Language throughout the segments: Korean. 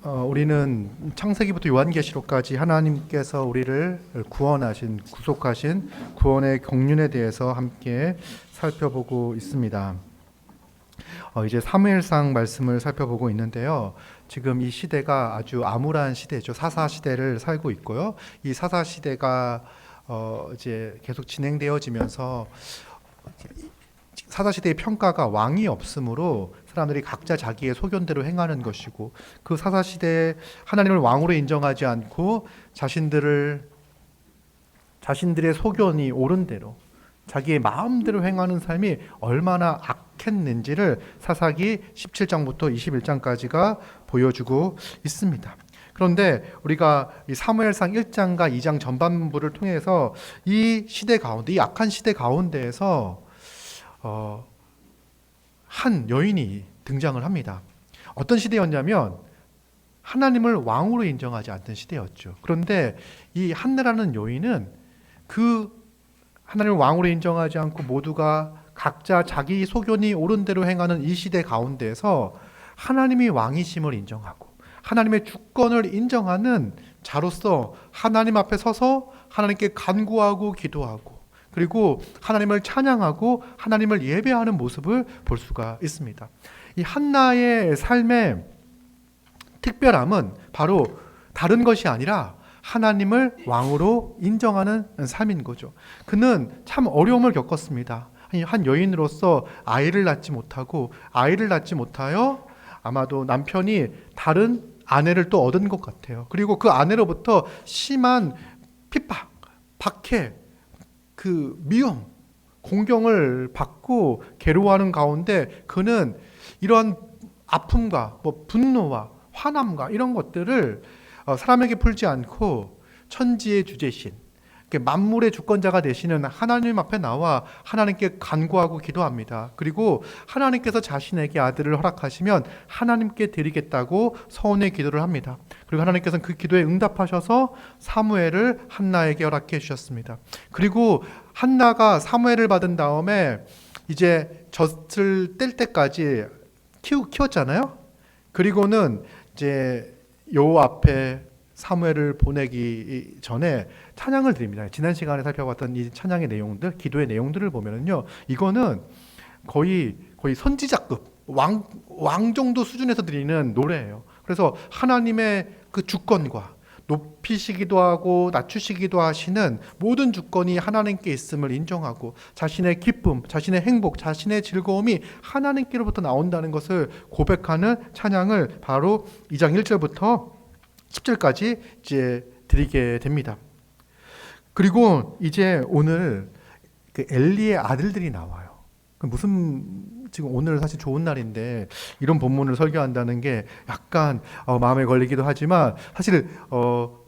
우리는 창세기부터 요한계시록까지 하나님께서 우리를 구원하신, 구속하신 구원의 경륜에 대해서 함께 살펴보고 있습니다. 이제 사무엘상 말씀을 살펴보고 있는데요. 지금 이 시대가 아주 암울한 시대죠. 사사 시대를 살고 있고요. 이 사사 시대가 이제 계속 진행되어지면서 사사 시대의 평가가 왕이 없으므로 사람들이 각자 자기의 소견대로 행하는 것이고, 그 사사 시대에 하나님을 왕으로 인정하지 않고 자신들의 소견이 옳은 대로 자기의 마음대로 행하는 삶이 얼마나 악했는지를 사사기 17장부터 21장까지가 보여주고 있습니다. 그런데 우리가 이 사무엘상 1장과 2장 전반부를 통해서 이 시대 가운데, 이 악한 시대 가운데에서 한 여인이 등장을 합니다. 어떤 시대였냐면 하나님을 왕으로 인정하지 않던 시대였죠. 그런데 이 한나라는 여인은 그 하나님을 왕으로 인정하지 않고 모두가 각자 자기 소견이 옳은 대로 행하는 이 시대 가운데서 하나님이 왕이심을 인정하고 하나님의 주권을 인정하는 자로서 하나님 앞에 서서 하나님께 간구하고 기도하고, 그리고 하나님을 찬양하고 하나님을 예배하는 모습을 볼 수가 있습니다. 이 한나의 삶의 특별함은 바로 다른 것이 아니라 하나님을 왕으로 인정하는 삶인 거죠. 그는 참 어려움을 겪었습니다. 한 여인으로서 아이를 낳지 못하여 아마도 남편이 다른 아내를 또 얻은 것 같아요. 그리고 그 아내로부터 심한 핍박, 박해, 그 미움, 공경을 받고 괴로워하는 가운데 그는 이러한 아픔과 분노와 화남과 이런 것들을 사람에게 풀지 않고 천지의 주제신, 만물의 주권자가 되시는 하나님 앞에 나와 하나님께 간구하고 기도합니다. 그리고 하나님께서 자신에게 아들을 허락하시면 하나님께 드리겠다고 서원의 기도를 합니다. 그리고 하나님께서는 그 기도에 응답하셔서 사무엘을 한나에게 허락해 주셨습니다. 그리고 한나가 사무엘을 받은 다음에 이제 젖을 뗄 때까지 키웠잖아요. 그리고는 이제 여호와 앞에 사무엘을 보내기 전에 찬양을 드립니다. 지난 시간에 살펴봤던 이 찬양의 내용들, 기도의 내용들을 보면은요, 이거는 거의 선지자급, 왕 정도 수준에서 드리는 노래예요. 그래서 하나님의 그 주권과 높이시기도 하고 낮추시기도 하시는 모든 주권이 하나님께 있음을 인정하고 자신의 기쁨, 자신의 행복, 자신의 즐거움이 하나님께로부터 나온다는 것을 고백하는 찬양을 바로 2장 1절부터 10절까지 이제 드리게 됩니다. 그리고 이제 오늘 그 엘리의 아들들이 나와요. 지금 오늘 사실 좋은 날인데 이런 본문을 설교한다는 게 약간 마음에 걸리기도 하지만, 사실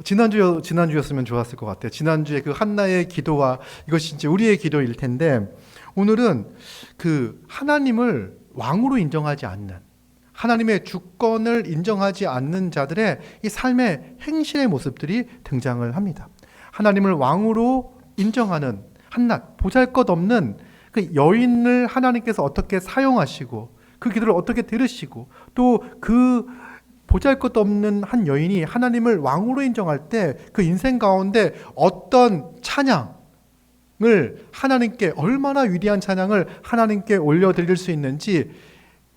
지난주였으면 좋았을 것 같아요. 지난주에 그 한나의 기도와 이것이 이제 우리의 기도일 텐데, 오늘은 그 하나님을 왕으로 인정하지 않는, 하나님의 주권을 인정하지 않는 자들의 이 삶의 행실의 모습들이 등장을 합니다. 하나님을 왕으로 인정하는 한낱 보잘것없는 그 여인을 하나님께서 어떻게 사용하시고 그 기도를 어떻게 들으시고, 또 그 보잘것없는 한 여인이 하나님을 왕으로 인정할 때 그 인생 가운데 어떤 찬양을 하나님께, 얼마나 위대한 찬양을 하나님께 올려드릴 수 있는지,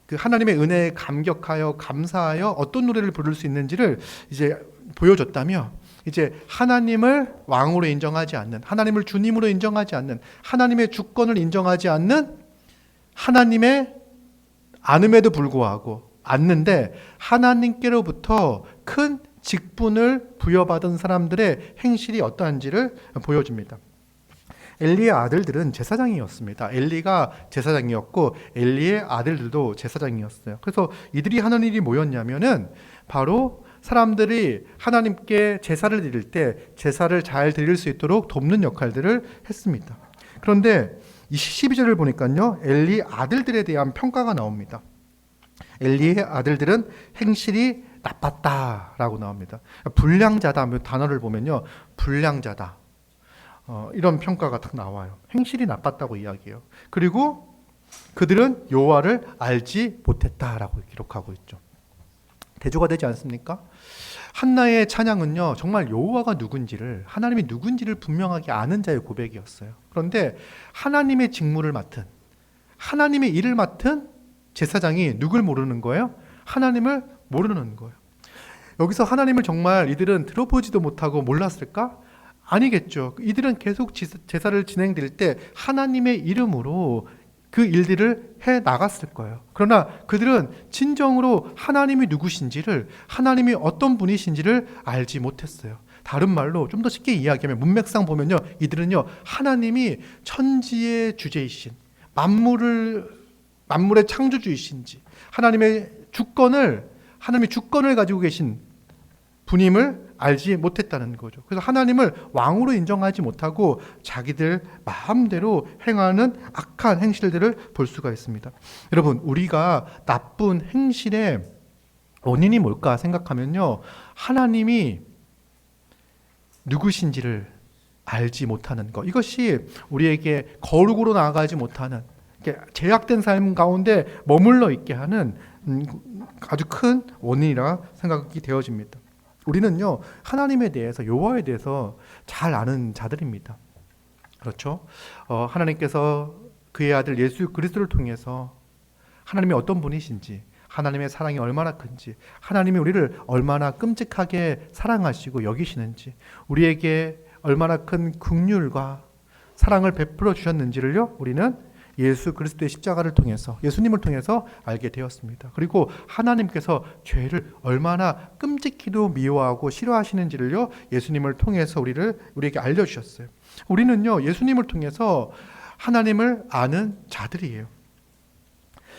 그 하나님의 은혜에 감격하여 감사하여 어떤 노래를 부를 수 있는지를 이제 보여줬다며, 이제 하나님을 왕으로 인정하지 않는, 하나님을 주님으로 인정하지 않는, 하나님의 주권을 인정하지 않는, 하나님의 안음에도 불구하고 않는데 하나님께로부터 큰 직분을 부여받은 사람들의 행실이 어떠한지를 보여줍니다. 엘리의 아들들은 제사장이었습니다. 엘리가 제사장이었고 엘리의 아들들도 제사장이었어요. 그래서 이들이 하는 일이 뭐였냐면은 바로 사람들이 하나님께 제사를 드릴 때 제사를 잘 드릴 수 있도록 돕는 역할들을 했습니다. 그런데 이 12절을 보니까요, 엘리 아들들에 대한 평가가 나옵니다. 엘리의 아들들은 행실이 나빴다라고 나옵니다. 불량자다 단어를 보면요, 불량자다, 이런 평가가 딱 나와요. 행실이 나빴다고 이야기해요. 그리고 그들은 여호와를 알지 못했다라고 기록하고 있죠. 대조가 되지 않습니까? 한나의 찬양은요, 정말 여호와가 누군지를, 하나님이 누군지를 분명하게 아는 자의 고백이었어요. 그런데 하나님의 직무를 맡은, 하나님의 일을 맡은 제사장이 누굴 모르는 거예요? 하나님을 모르는 거예요. 여기서 하나님을 정말 이들은 들어보지도 못하고 몰랐을까? 아니겠죠. 이들은 계속 제사를 진행될 때 하나님의 이름으로 그 일들을 해 나갔을 거예요. 그러나 그들은 진정으로 하나님이 누구신지를, 하나님이 어떤 분이신지를 알지 못했어요. 다른 말로 좀 더 쉽게 이야기하면, 문맥상 보면요, 이들은요, 하나님이 천지의 주제이신, 만물의 창조주이신지, 하나님이 주권을 가지고 계신 분임을 알지 못했다는 거죠. 그래서 하나님을 왕으로 인정하지 못하고 자기들 마음대로 행하는 악한 행실들을 볼 수가 있습니다. 여러분, 우리가 나쁜 행실의 원인이 뭘까 생각하면요, 하나님이 누구신지를 알지 못하는 것, 이것이 우리에게 거룩으로 나아가지 못하는, 제약된 삶 가운데 머물러 있게 하는 아주 큰 원인이라 생각이 되어집니다. 우리는요, 하나님에 대해서, 여호와에 대해서 잘 아는 자들입니다. 그렇죠? 하나님께서 그의 아들 예수 그리스도를 통해서 하나님이 어떤 분이신지, 하나님의 사랑이 얼마나 큰지, 하나님이 우리를 얼마나 끔찍하게 사랑하시고 여기시는지, 우리에게 얼마나 큰 긍휼과 사랑을 베풀어 주셨는지를요, 우리는 예수 그리스도의 십자가를 통해서, 예수님을 통해서 알게 되었습니다. 그리고 하나님께서 죄를 얼마나 끔찍히도 미워하고 싫어하시는지를요, 예수님을 통해서 우리에게 알려주셨어요. 우리는요, 예수님을 통해서 하나님을 아는 자들이에요.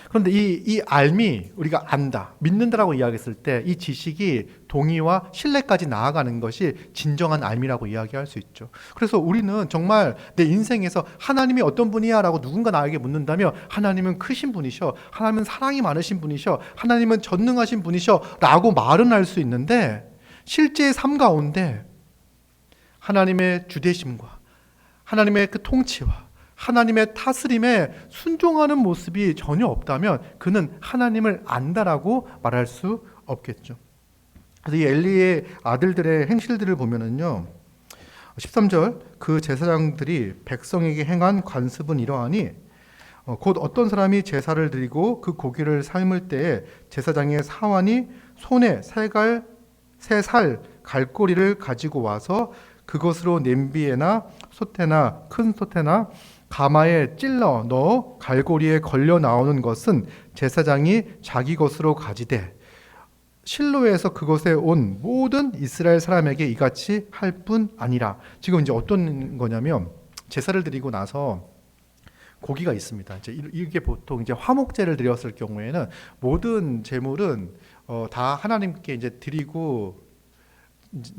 그런데 이 알미, 우리가 안다, 믿는다라고 이야기했을 때 이 지식이 동의와 신뢰까지 나아가는 것이 진정한 알미라고 이야기할 수 있죠. 그래서 우리는 정말 내 인생에서 하나님이 어떤 분이야 라고 누군가 나에게 묻는다면, 하나님은 크신 분이셔, 하나님은 사랑이 많으신 분이셔, 하나님은 전능하신 분이셔 라고 말은 할 수 있는데, 실제의 삶 가운데 하나님의 주대심과 하나님의 그 통치와 하나님의 다스림에 순종하는 모습이 전혀 없다면 그는 하나님을 안다라고 말할 수 없겠죠. 그래서 이 엘리의 아들들의 행실들을 보면은요, 13절, 그 제사장들이 백성에게 행한 관습은 이러하니 곧 어떤 사람이 제사를 드리고 그 고기를 삶을 때에 제사장의 사환이 손에 세 살 갈고리를 가지고 와서 그것으로 냄비에나 솥에나 큰 솥에나 가마에 찔러 넣어 갈고리에 걸려 나오는 것은 제사장이 자기 것으로 가지되 실로에서 그것에 온 모든 이스라엘 사람에게 이같이 할 뿐 아니라. 지금 이제 어떤 거냐면, 제사를 드리고 나서 고기가 있습니다. 이게 보통 이제 화목제를 드렸을 경우에는 모든 제물은 다 하나님께 이제 드리고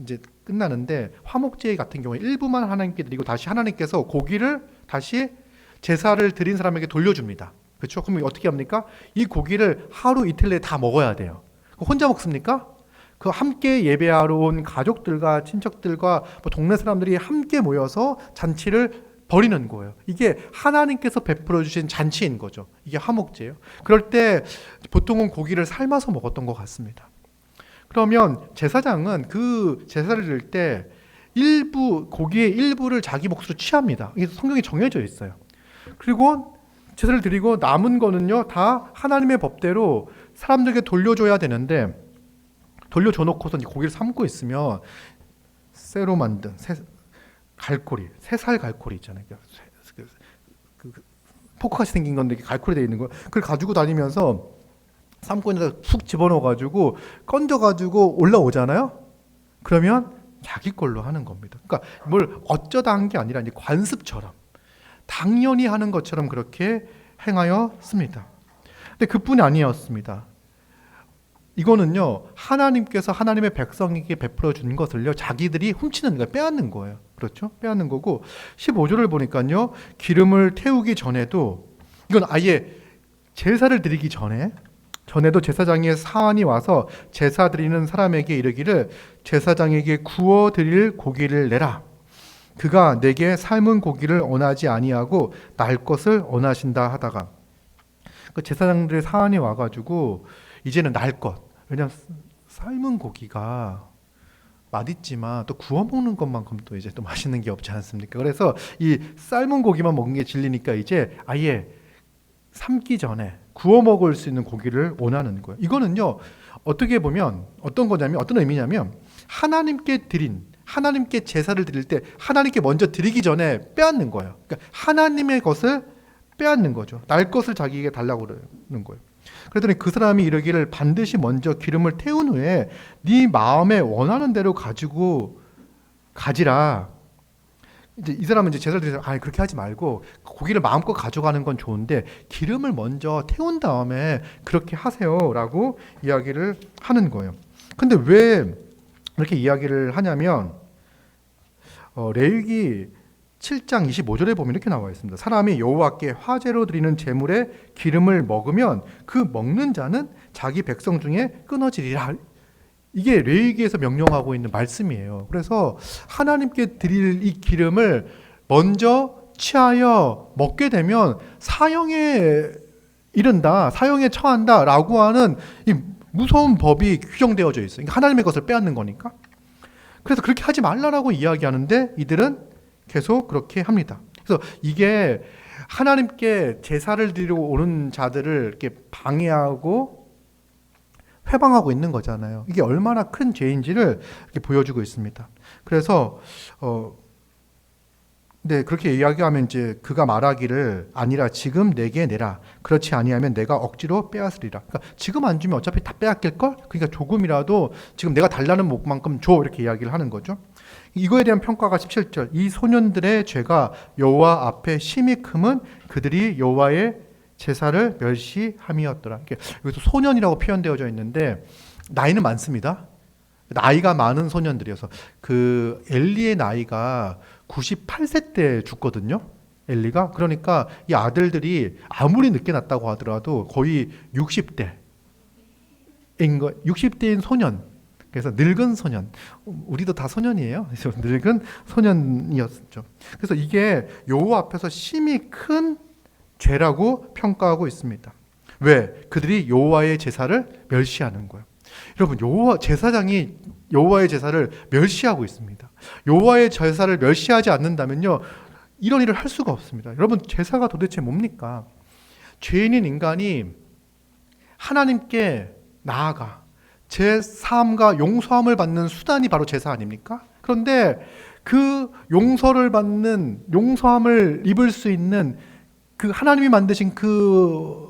이제 끝나는데, 화목제 같은 경우에 일부만 하나님께 드리고 다시 하나님께서 고기를 다시 제사를 드린 사람에게 돌려줍니다. 그렇죠? 그럼 어떻게 합니까? 이 고기를 하루 이틀 내에 다 먹어야 돼요. 혼자 먹습니까? 그 함께 예배하러 온 가족들과 친척들과 동네 사람들이 함께 모여서 잔치를 벌이는 거예요. 이게 하나님께서 베풀어 주신 잔치인 거죠. 이게 화목제예요. 그럴 때 보통은 고기를 삶아서 먹었던 것 같습니다. 그러면 제사장은 그 제사를 드릴 때 고기의 일부를 자기 몫으로 취합니다. 이게 성경에 정해져 있어요. 그리고 제사를 드리고 남은 거는요, 다 하나님의 법대로 사람들에게 돌려줘야 되는데, 돌려줘 놓고서 고기를 삶고 있으면 쇠로 만든 갈고리, 새살 갈고리 있잖아요. 포크같이 생긴 건데 갈고리 되어 있는 거, 그걸 가지고 다니면서 삶고 있는데 푹 집어넣어가지고 건져가지고 올라오잖아요. 그러면 자기 걸로 하는 겁니다. 그러니까 뭘 어쩌다 한 게 아니라 이제 관습처럼, 당연히 하는 것처럼 그렇게 행하였습니다. 근데 그뿐이 아니었습니다. 이거는요, 하나님께서 하나님의 백성에게 베풀어 준 것을요, 자기들이 훔치는 거예요. 빼앗는 거예요. 그렇죠? 빼앗는 거고, 15절을 보니까요, 기름을 태우기 전에도, 이건 아예 제사를 드리기 전에도 제사장의 사환이 와서 제사 드리는 사람에게 이르기를 제사장에게 구워 드릴 고기를 내라. 그가 내게 삶은 고기를 원하지 아니하고 날 것을 원하신다 하다가, 그 제사장들의 사환이 와가지고 이제는 날 것, 왜냐하면 삶은 고기가 맛있지만 또 구워 먹는 것만큼 또 이제 또 맛있는 게 없지 않습니까? 그래서 이 삶은 고기만 먹는 게 질리니까 이제 아예 삶기 전에 구워 먹을 수 있는 고기를 원하는 거예요. 이거는요, 어떻게 보면 어떤 거냐면, 어떤 의미냐면, 하나님께 제사를 드릴 때 하나님께 먼저 드리기 전에 빼앗는 거예요. 그러니까 하나님의 것을 빼앗는 거죠. 날 것을 자기에게 달라고 그러는 거예요. 그랬더니 그 사람이 이르기를 반드시 먼저 기름을 태운 후에 네 마음에 원하는 대로 가지고 가지라. 이제 이 사람은 이제 제사를 드려서 그렇게 하지 말고 고기를 마음껏 가져가는 건 좋은데 기름을 먼저 태운 다음에 그렇게 하세요라고 이야기를 하는 거예요. 근데 왜 이렇게 이야기를 하냐면 레위기 7장 25절에 보면 이렇게 나와 있습니다. 사람이 여호와께 화제로 드리는 제물에 기름을 먹으면 그 먹는 자는 자기 백성 중에 끊어지리라. 이게 레위기에서 명령하고 있는 말씀이에요. 그래서 하나님께 드릴 이 기름을 먼저 취하여 먹게 되면 사형에 이른다, 사형에 처한다라고 하는 이 무서운 법이 규정되어져 있어요. 그러니까 하나님의 것을 빼앗는 거니까. 그래서 그렇게 하지 말라라고 이야기하는데 이들은 계속 그렇게 합니다. 그래서 이게 하나님께 제사를 드리러 오는 자들을 이렇게 방해하고 회방하고 있는 거잖아요. 이게 얼마나 큰 죄인지를 이렇게 보여주고 있습니다. 그래서 네, 그렇게 이야기하면 이제 그가 말하기를 아니라 지금 내게 내라. 그렇지 아니하면 내가 억지로 빼앗으리라. 그러니까 지금 안 주면 어차피 다 빼앗길 걸. 그러니까 조금이라도 지금 내가 달라는 목만큼 줘, 이렇게 이야기를 하는 거죠. 이거에 대한 평가가 17절. 이 소년들의 죄가 여호와 앞에 심히 크면 그들이 여호와의 제사를 멸시함이었더라. 여기서 소년이라고 표현되어져 있는데 나이는 많습니다. 나이가 많은 소년들이어서 그 엘리의 나이가 98세 때 죽거든요. 엘리가. 그러니까 이 아들들이 아무리 늦게 낳았다고 하더라도 거의 60대인 거, 60대인 소년. 그래서 늙은 소년. 우리도 다 소년이에요. 그래서 늙은 소년이었죠. 그래서 이게 여호와 앞에서 심히 큰 죄라고 평가하고 있습니다. 왜? 그들이 여호와의 제사를 멸시하는 거예요. 여러분, 제사장이 여호와의 제사를 멸시하고 있습니다. 여호와의 제사를 멸시하지 않는다면요, 이런 일을 할 수가 없습니다. 여러분, 제사가 도대체 뭡니까? 죄인인 인간이 하나님께 나아가 제 삶과 용서함을 받는 수단이 바로 제사 아닙니까? 그런데 그 용서함을 입을 수 있는 그 하나님이 만드신 그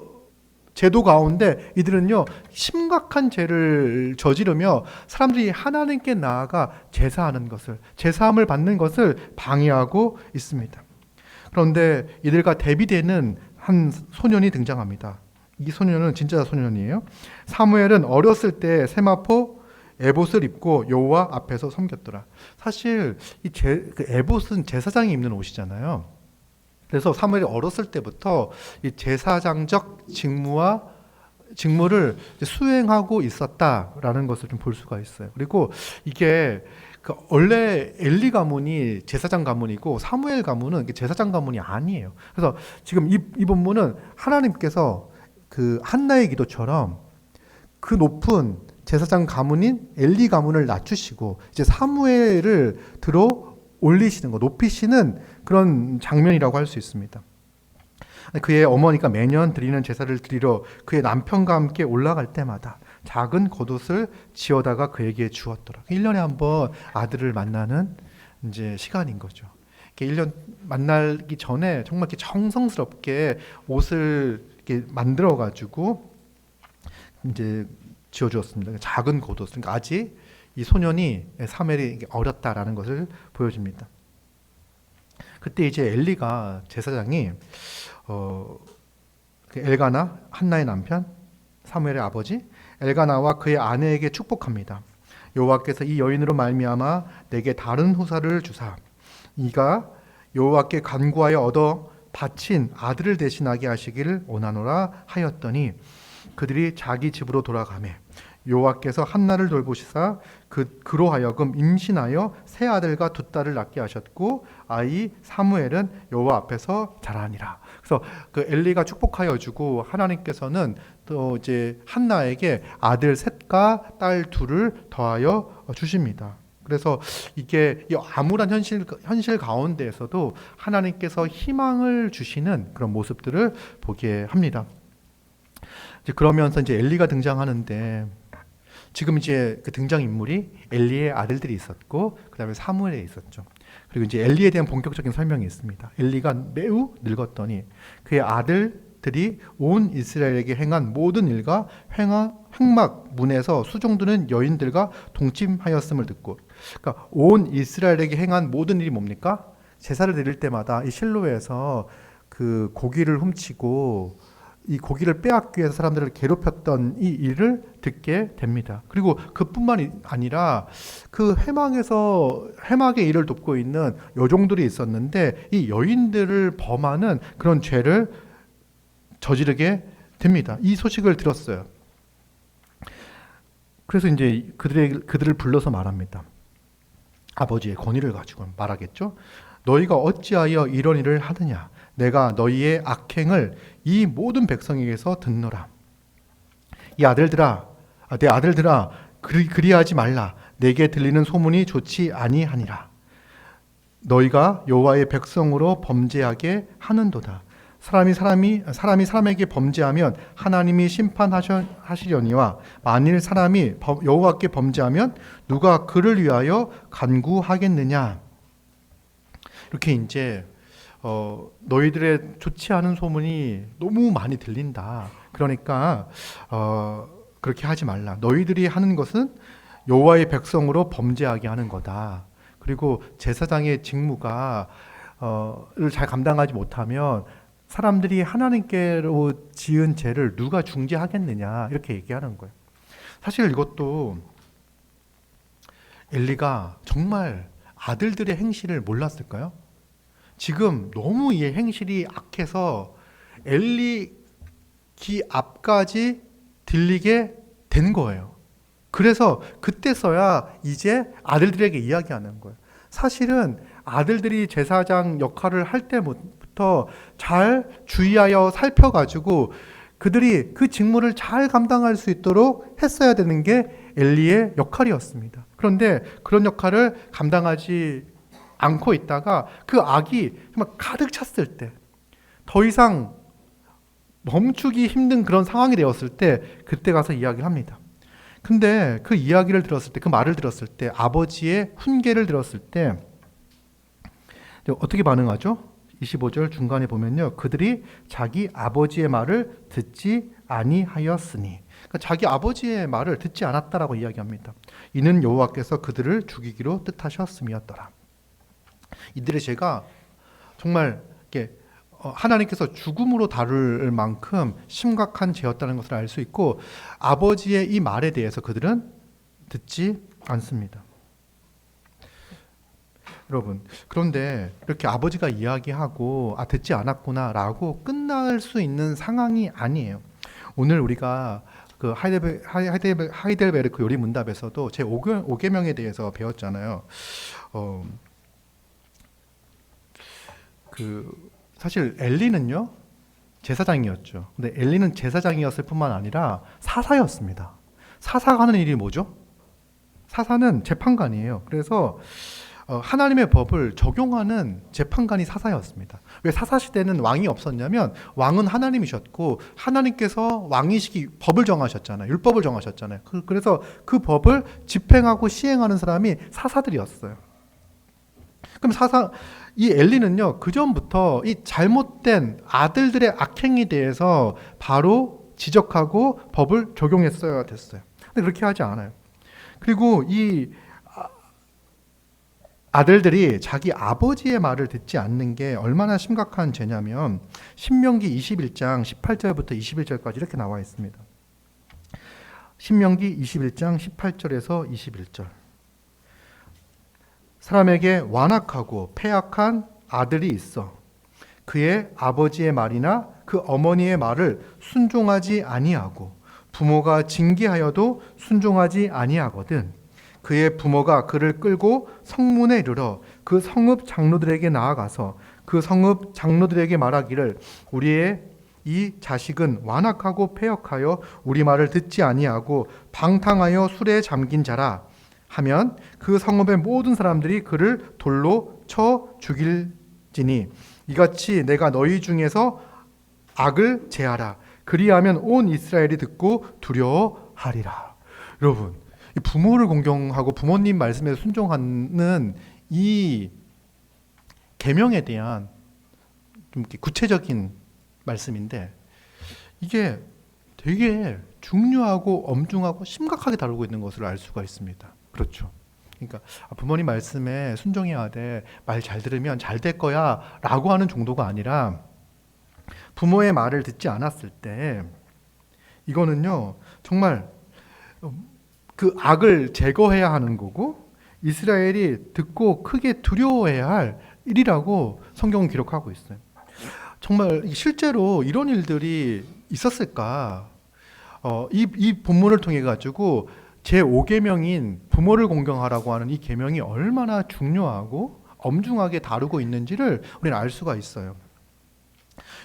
제도 가운데 이들은요, 심각한 죄를 저지르며 사람들이 하나님께 나아가 제사하는 것을, 제사함을 받는 것을 방해하고 있습니다. 그런데 이들과 대비되는 한 소년이 등장합니다. 이 소년은 진짜 소년이에요. 사무엘은 어렸을 때 세마포 에봇을 입고 여호와 앞에서 섬겼더라. 사실 그 에봇은 제사장이 입는 옷이잖아요. 그래서 사무엘이 어렸을 때부터 이 제사장적 직무를 수행하고 있었다라는 것을 좀 볼 수가 있어요. 그리고 이게 원래 엘리 가문이 제사장 가문이고 사무엘 가문은 제사장 가문이 아니에요. 그래서 지금 이 본문은 하나님께서 그 한나의 기도처럼 그 높은 제사장 가문인 엘리 가문을 낮추시고 이제 사무엘을 들어 올리시는 거, 높이시는 그런 장면이라고 할 수 있습니다. 그의 어머니가 매년 드리는 제사를 드리러 그의 남편과 함께 올라갈 때마다 작은 겉옷을 지어다가 그에게 주었더라. 1년에 한 번 아들을 만나는 이제 시간인 거죠. 1년 만나기 전에 정말 이렇게 정성스럽게 옷을 이렇게 만들어 가지고 이제 지어 주었습니다. 작은 겉옷. 그러니까 아직 이 소년이 사무엘이 어렸다라는 것을 보여줍니다. 그때 이제 엘리가 제사장이 그 엘가나, 한나의 남편, 사무엘의 아버지 엘가나와 그의 아내에게 축복합니다. 여호와께서 이 여인으로 말미암아 내게 다른 후사를 주사 이가 여호와께 간구하여 얻어 바친 아들을 대신하게 하시기를 원하노라 하였더니 그들이 자기 집으로 돌아가매 여호와께서 한나를 돌보시사 그로 하여금 임신하여 세 아들과 두 딸을 낳게 하셨고 아이 사무엘은 여호와 앞에서 자라니라. 그래서 그 엘리가 축복하여 주고 하나님께서는 또 이제 한나에게 아들 셋과 딸 둘을 더하여 주십니다. 그래서 이게 이 암울한 현실 가운데에서도 하나님께서 희망을 주시는 그런 모습들을 보게 합니다. 이제 그러면서 이제 엘리가 등장하는데, 지금 이제 그 등장 인물이 엘리의 아들들이 있었고 그다음에 사무엘에 있었죠. 그리고 이제 엘리에 대한 본격적인 설명이 있습니다. 엘리가 매우 늙었더니 그의 아들들이 온 이스라엘에게 행한 모든 일과 횡막 문에서 수종드는 여인들과 동침하였음을 듣고, 그러니까 온 이스라엘에게 행한 모든 일이 뭡니까? 제사를 드릴 때마다 이 실로에서 그 고기를 훔치고 이 고기를 빼앗기 위해서 사람들을 괴롭혔던 이 일을 듣게 됩니다. 그리고 그뿐만이 아니라 그 해막의 일을 돕고 있는 여종들이 있었는데 이 여인들을 범하는 그런 죄를 저지르게 됩니다. 이 소식을 들었어요. 그래서 이제 그들을 불러서 말합니다. 아버지의 권위를 가지고 말하겠죠. 너희가 어찌하여 이런 일을 하느냐? 내가 너희의 악행을 이 모든 백성에게서 듣노라. 내 아들들아, 그리하지 말라. 내게 들리는 소문이 좋지 아니하니라. 너희가 여호와의 백성으로 범죄하게 하는도다. 사람이 사람에게 범죄하면 하나님이 심판하시려니와 만일 사람이 여호와께 범죄하면 누가 그를 위하여 간구하겠느냐. 이렇게 이제 너희들의 좋지 않은 소문이 너무 많이 들린다. 그러니까 그렇게 하지 말라. 너희들이 하는 것은 여호와의 백성으로 범죄하게 하는 거다. 그리고 제사장의 직무가 잘 감당하지 못하면 사람들이 하나님께로 지은 죄를 누가 중재하겠느냐, 이렇게 얘기하는 거예요. 사실 이것도 엘리가 정말 아들들의 행실을 몰랐을까요? 지금 너무 이 행실이 악해서 엘리 귀 앞까지 들리게 된 거예요. 그래서 그때서야 이제 아들들에게 이야기하는 거예요. 사실은 아들들이 제사장 역할을 할 때부터 잘 주의하여 살펴가지고 그들이 그 직무를 잘 감당할 수 있도록 했어야 되는 게 엘리의 역할이었습니다. 그런데 그런 역할을 감당하지 않고 있다가 그 악이 정말 가득 찼을 때, 더 이상 멈추기 힘든 그런 상황이 되었을 때, 그때 가서 이야기를 합니다. 근데 그 이야기를 들었을 때, 그 말을 들었을 때, 아버지의 훈계를 들었을 때 어떻게 반응하죠? 25절 중간에 보면요, 그들이 자기 아버지의 말을 듣지 아니하였으니, 그러니까 자기 아버지의 말을 듣지 않았다라고 이야기합니다. 이는 여호와께서 그들을 죽이기로 뜻하셨음이었더라. 이들의 죄가 정말 하나님께서 죽음으로 다룰 만큼 심각한 죄였다는 것을 알 수 있고, 아버지의 이 말에 대해서 그들은 듣지 않습니다. 여러분, 그런데 이렇게 아버지가 이야기하고 듣지 않았구나라고 끝날 수 있는 상황이 아니에요. 오늘 우리가 그 하이델베르크 요리문답에서도 제 5계명에 대해서 배웠잖아요. 사실 엘리는요 제사장이었죠. 근데 엘리는 제사장이었을 뿐만 아니라 사사였습니다. 사사가 하는 일이 뭐죠? 사사는 재판관이에요. 그래서 하나님의 법을 적용하는 재판관이 사사였습니다. 왜 사사 시대는 왕이 없었냐면, 왕은 하나님이셨고 하나님께서 왕이시기 법을 정하셨잖아요. 율법을 정하셨잖아요. 그래서 그 법을 집행하고 시행하는 사람이 사사들이었어요. 그럼 이 엘리는요, 그 전부터 이 잘못된 아들들의 악행에 대해서 바로 지적하고 법을 적용했어야 됐어요. 근데 그렇게 하지 않아요. 그리고 이 아들들이 자기 아버지의 말을 듣지 않는 게 얼마나 심각한 죄냐면, 신명기 21장 18절부터 21절까지 이렇게 나와 있습니다. 신명기 21장 18절에서 21절. 사람에게 완악하고 패악한 아들이 있어 그의 아버지의 말이나 그 어머니의 말을 순종하지 아니하고 부모가 징계하여도 순종하지 아니하거든 그의 부모가 그를 끌고 성문에 이르러 그 성읍 장로들에게 나아가서 그 성읍 장로들에게 말하기를 우리의 이 자식은 완악하고 패역하여 우리 말을 듣지 아니하고 방탕하여 술에 잠긴 자라 하면 그 성읍의 모든 사람들이 그를 돌로 쳐 죽일지니 이같이 내가 너희 중에서 악을 제하라 그리하면 온 이스라엘이 듣고 두려워하리라. 여러분, 부모를 공경하고 부모님 말씀에 순종하는 이 계명에 대한 좀 구체적인 말씀인데 이게 되게 중요하고 엄중하고 심각하게 다루고 있는 것을 알 수가 있습니다. 그렇죠. 그러니까 부모님 말씀에 순종해야 돼. 말 잘 들으면 잘 될 거야 라고 하는 정도가 아니라 부모의 말을 듣지 않았을 때 이거는요 정말 그 악을 제거해야 하는 거고 이스라엘이 듣고 크게 두려워해야 할 일이라고 성경은 기록하고 있어요. 정말 실제로 이런 일들이 있었을까? 이 본문을 통해 가지고 제5계명인 부모를 공경하라고 하는 이 계명이 얼마나 중요하고 엄중하게 다루고 있는지를 우리는 알 수가 있어요.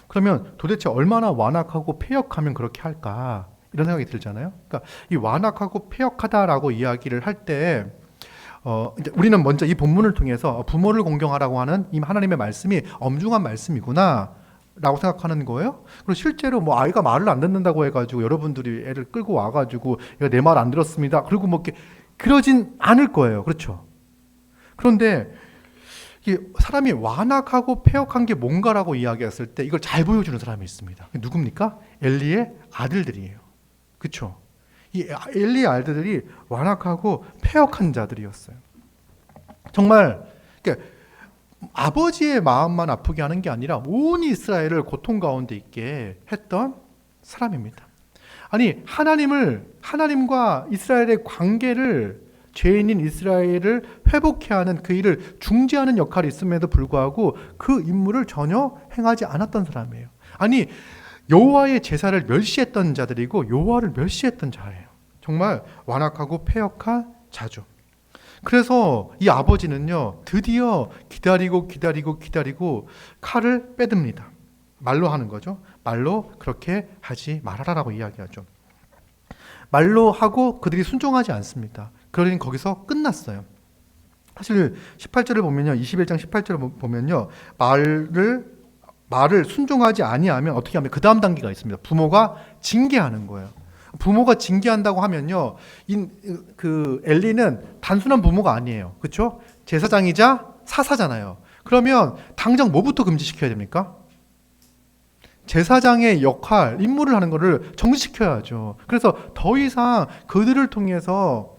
그러면 도대체 얼마나 완악하고 패역하면 그렇게 할까? 이런 생각이 들잖아요. 그러니까 이 완악하고 패역하다라고 이야기를 할 때 이제 우리는 먼저 이 본문을 통해서 부모를 공경하라고 하는 이 하나님의 말씀이 엄중한 말씀이구나 라고 생각하는 거예요. 그리고 실제로 뭐 아이가 말을 안 듣는다고 해가지고 여러분들이 애를 끌고 와가지고 얘가 내 말 안 들었습니다. 그리고 뭐 이렇게 그러진 않을 거예요. 그렇죠? 그런데 사람이 완악하고 패역한 게 뭔가라고 이야기했을 때 이걸 잘 보여주는 사람이 있습니다. 누굽니까? 엘리의 아들들이에요. 그렇죠? 이 엘리의 아들들이 완악하고 패역한 자들이었어요. 정말 그러니까 아버지의 마음만 아프게 하는 게 아니라 온 이스라엘을 고통 가운데 있게 했던 사람입니다. 아니 하나님과 이스라엘의 관계를 죄인인 이스라엘을 회복해야 하는 그 일을 중지하는 역할이 있음에도 불구하고 그 임무를 전혀 행하지 않았던 사람이에요. 아니 여호와의 제사를 멸시했던 자들이고 여호와를 멸시했던 자예요. 정말 완악하고 패역한 자죠. 그래서 이 아버지는요 드디어 기다리고 칼을 빼듭니다. 말로 하는 거죠. 말로 그렇게 하지 말아라라고 이야기하죠. 말로 하고 그들이 순종하지 않습니다. 그러니 거기서 끝났어요. 사실 18절을 보면요, 21장 18절을 보면요, 말을 순종하지 아니하면 어떻게 하면 그 다음 단계가 있습니다. 부모가 징계하는 거예요. 부모가 징계한다고 하면요, 그 엘리는 단순한 부모가 아니에요. 그렇죠? 제사장이자 사사잖아요. 그러면 당장 뭐부터 금지시켜야 됩니까? 제사장의 역할, 임무를 하는 것을 정지시켜야죠. 그래서 더 이상 그들을 통해서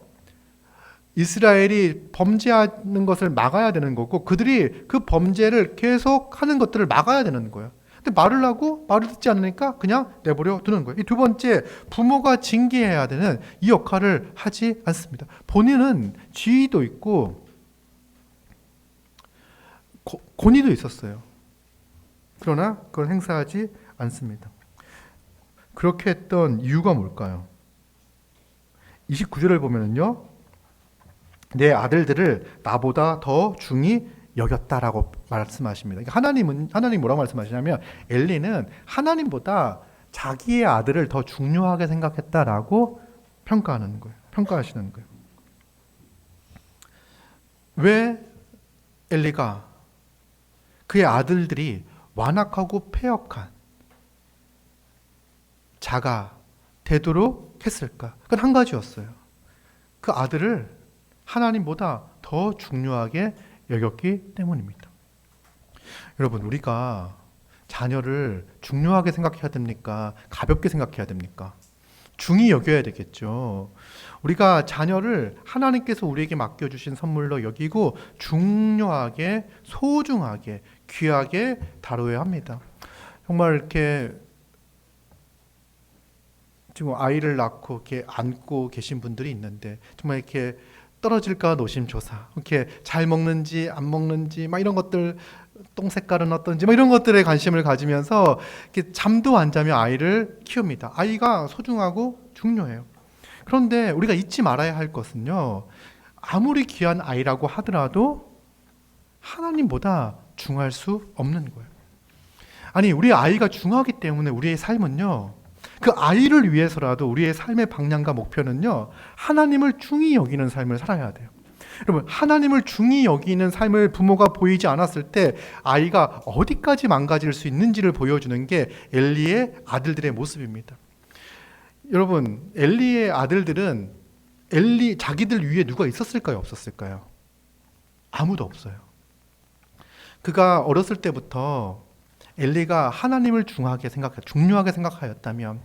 이스라엘이 범죄하는 것을 막아야 되는 거고 그들이 그 범죄를 계속 하는 것들을 막아야 되는 거예요. 근데 말을 하고 말을 듣지 않으니까 그냥 내버려 두는 거예요. 이 두 번째, 부모가 징계해야 되는 이 역할을 하지 않습니다. 본인은 지위도 있고 권위도 있었어요. 그러나 그걸 행사하지 않습니다. 그렇게 했던 이유가 뭘까요? 29절을 보면은요, 내 아들들을 나보다 더 중히 여겼다라고 말씀하십니다. 하나님 뭐라고 말씀하시냐면 엘리는 하나님보다 자기의 아들을 더 중요하게 생각했다라고 평가하시는 거예요. 왜 엘리가 그의 아들들이 완악하고 패역한 자가 되도록 했을까? 그건 한 가지였어요. 그 아들을 하나님보다 더 중요하게 여겼기 때문입니다. 여러분, 우리가 자녀를 중요하게 생각해야 됩니까? 가볍게 생각해야 됩니까? 중히 여겨야 되겠죠. 우리가 자녀를 하나님께서 우리에게 맡겨주신 선물로 여기고 중요하게, 소중하게, 귀하게 다루어야 합니다. 정말 이렇게 지금 아이를 낳고 이렇게 안고 계신 분들이 있는데 정말 이렇게 떨어질까 노심초사, 이렇게 잘 먹는지 안 먹는지 막 이런 것들, 똥 색깔은 어떤지 막 이런 것들에 관심을 가지면서 이렇게 잠도 안 자며 아이를 키웁니다. 아이가 소중하고 중요해요. 그런데 우리가 잊지 말아야 할 것은요, 아무리 귀한 아이라고 하더라도 하나님보다 중요할 수 없는 거예요. 아니, 우리 아이가 중요하기 때문에 우리의 삶은요, 그 아이를 위해서라도 우리의 삶의 방향과 목표는요, 하나님을 중히 여기는 삶을 살아야 돼요. 여러분, 하나님을 중히 여기는 삶을 부모가 보이지 않았을 때 아이가 어디까지 망가질 수 있는지를 보여주는 게 엘리의 아들들의 모습입니다. 여러분, 엘리의 아들들은 자기들 위에 누가 있었을까요? 없었을까요? 아무도 없어요. 그가 어렸을 때부터 엘리가 하나님을 중요하게 생각하였다면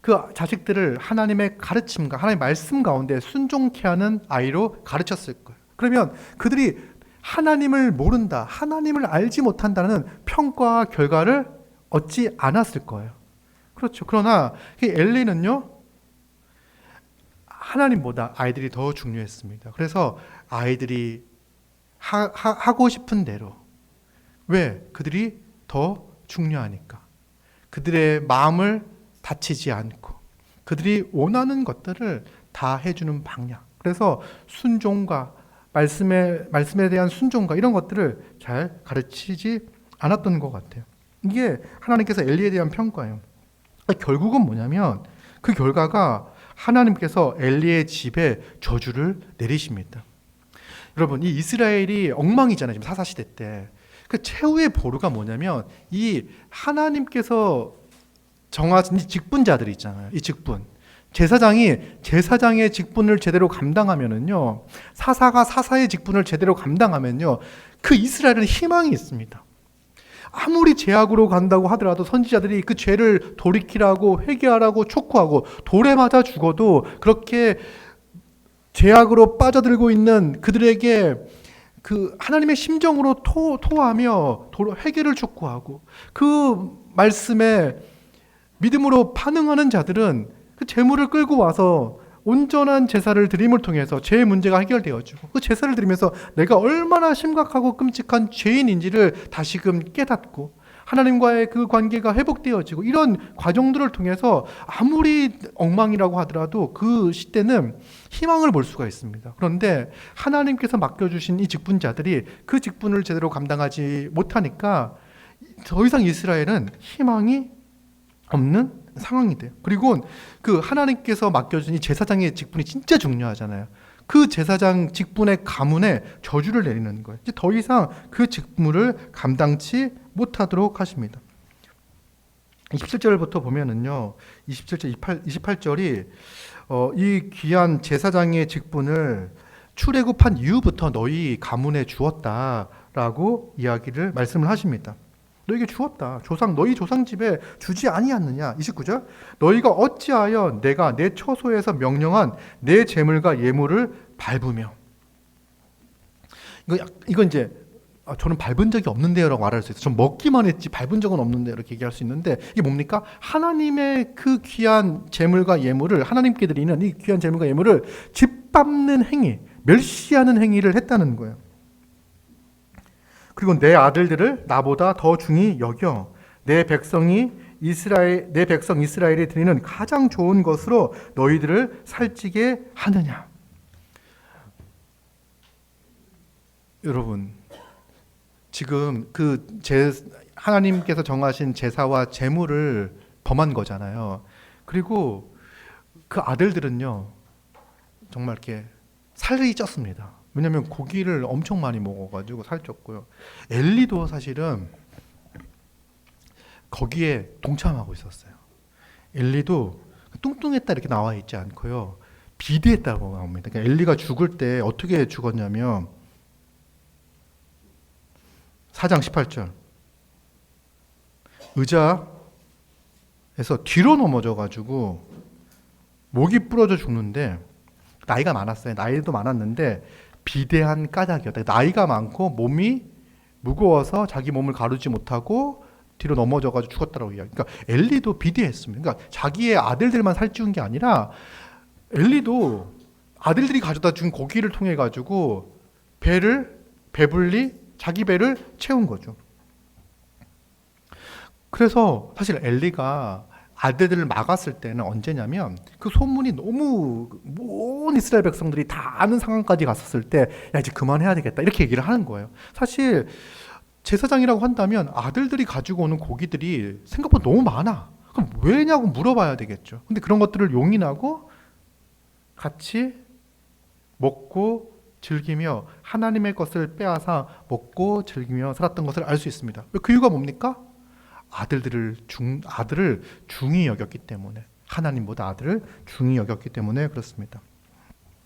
그 자식들을 하나님의 가르침과 하나님의 말씀 가운데 순종케 하는 아이로 가르쳤을 거예요. 그러면 그들이 하나님을 모른다, 하나님을 알지 못한다는 평가와 결과를 얻지 않았을 거예요. 그렇죠. 그러나 엘리는요, 하나님보다 아이들이 더 중요했습니다. 그래서 아이들이 하고 싶은 대로, 왜? 그들이 더 중요하니까. 그들의 마음을 다치지 않고 그들이 원하는 것들을 다 해주는 방향. 그래서 순종과 말씀에 대한 순종과 이런 것들을 잘 가르치지 않았던 것 같아요. 이게 하나님께서 엘리에 대한 평가예요. 결국은 뭐냐면 그 결과가 하나님께서 엘리의 집에 저주를 내리십니다. 여러분, 이 이스라엘이 엉망이잖아요. 지금 사사시대 때. 그 최후의 보루가 뭐냐면 이 하나님께서 정하신 이 직분자들이 있잖아요. 이 직분. 제사장의 직분을 제대로 감당하면은요, 사사가 사사의 직분을 제대로 감당하면요, 그 이스라엘은 희망이 있습니다. 아무리 죄악으로 간다고 하더라도 선지자들이 그 죄를 돌이키라고 회개하라고 촉구하고 돌에 맞아 죽어도 그렇게 죄악으로 빠져들고 있는 그들에게 그 하나님의 심정으로 토하며 회개를 촉구하고 그 말씀에 믿음으로 반응하는 자들은 그 제물을 끌고 와서 온전한 제사를 드림을 통해서 죄의 문제가 해결되어지고 그 제사를 드리면서 내가 얼마나 심각하고 끔찍한 죄인인지를 다시금 깨닫고 하나님과의 그 관계가 회복되어지고 이런 과정들을 통해서 아무리 엉망이라고 하더라도 그 시대는 희망을 볼 수가 있습니다. 그런데 하나님께서 맡겨주신 이 직분자들이 그 직분을 제대로 감당하지 못하니까 더 이상 이스라엘은 희망이 없는 상황이 돼요. 그리고 그 하나님께서 맡겨준 이 제사장의 직분이 진짜 중요하잖아요. 그 제사장 직분의 가문에 저주를 내리는 거예요. 이제 더 이상 그 직무를 감당치 못하도록 하십니다. 27절부터 보면은요, 27절, 28절이 이 귀한 제사장의 직분을 출애굽한 이후부터 너희 가문에 주었다라고 말씀을 하십니다. 너에게 주었다. 너희 조상 집에 주지 아니었느냐. 29절. 너희가 어찌하여 내가 내 처소에서 명령한 내 재물과 예물을 밟으며. 이거 이제 저는 밟은 적이 없는데요라고 말할 수 있어요. 전 먹기만 했지 밟은 적은 없는데 이렇게 얘기할 수 있는데 이게 뭡니까? 하나님의 그 귀한 재물과 예물을 하나님께 드리는 이 귀한 재물과 예물을 짓밟는 행위, 멸시하는 행위를 했다는 거예요. 그리고 내 아들들을 나보다 더 중히 여겨 내 백성 이스라엘이 드리는 가장 좋은 것으로 너희들을 살찌게 하느냐. 여러분, 지금 하나님께서 정하신 제사와 제물을 범한 거잖아요. 그리고 그 아들들은요, 정말 이렇게 살이 쪘습니다. 왜냐하면 고기를 엄청 많이 먹어가지고 살쪘고요. 엘리도 사실은 거기에 동참하고 있었어요. 엘리도 뚱뚱했다 이렇게 나와 있지 않고요, 비대했다고 나옵니다. 그러니까 엘리가 죽을 때 어떻게 죽었냐면 4장 18절 의자에서 뒤로 넘어져가지고 목이 부러져 죽는데 나이가 많았어요. 나이도 많았는데 비대한 까닭이었다. 나이가 많고 몸이 무거워서 자기 몸을 가르지 못하고 뒤로 넘어져가지고 죽었다라고 이야기. 그러니까 엘리도 비대했습니다. 그러니까 자기의 아들들만 살찌운 게 아니라 엘리도 아들들이 가져다 준 고기를 통해 가지고 자기 배를 채운 거죠. 그래서 사실 엘리가 아들들을 막았을 때는 언제냐면 그 소문이 너무 온 이스라엘 백성들이 다 아는 상황까지 갔었을 때 야 이제 그만해야 되겠다 이렇게 얘기를 하는 거예요. 사실 제사장이라고 한다면 아들들이 가지고 오는 고기들이 생각보다 너무 많아. 그럼 왜냐고 물어봐야 되겠죠. 근데 그런 것들을 용인하고 같이 먹고 즐기며 하나님의 것을 빼앗아 먹고 즐기며 살았던 것을 알 수 있습니다. 그 이유가 뭡니까? 아들을 중히 여겼기 때문에, 하나님보다 아들을 중히 여겼기 때문에 그렇습니다.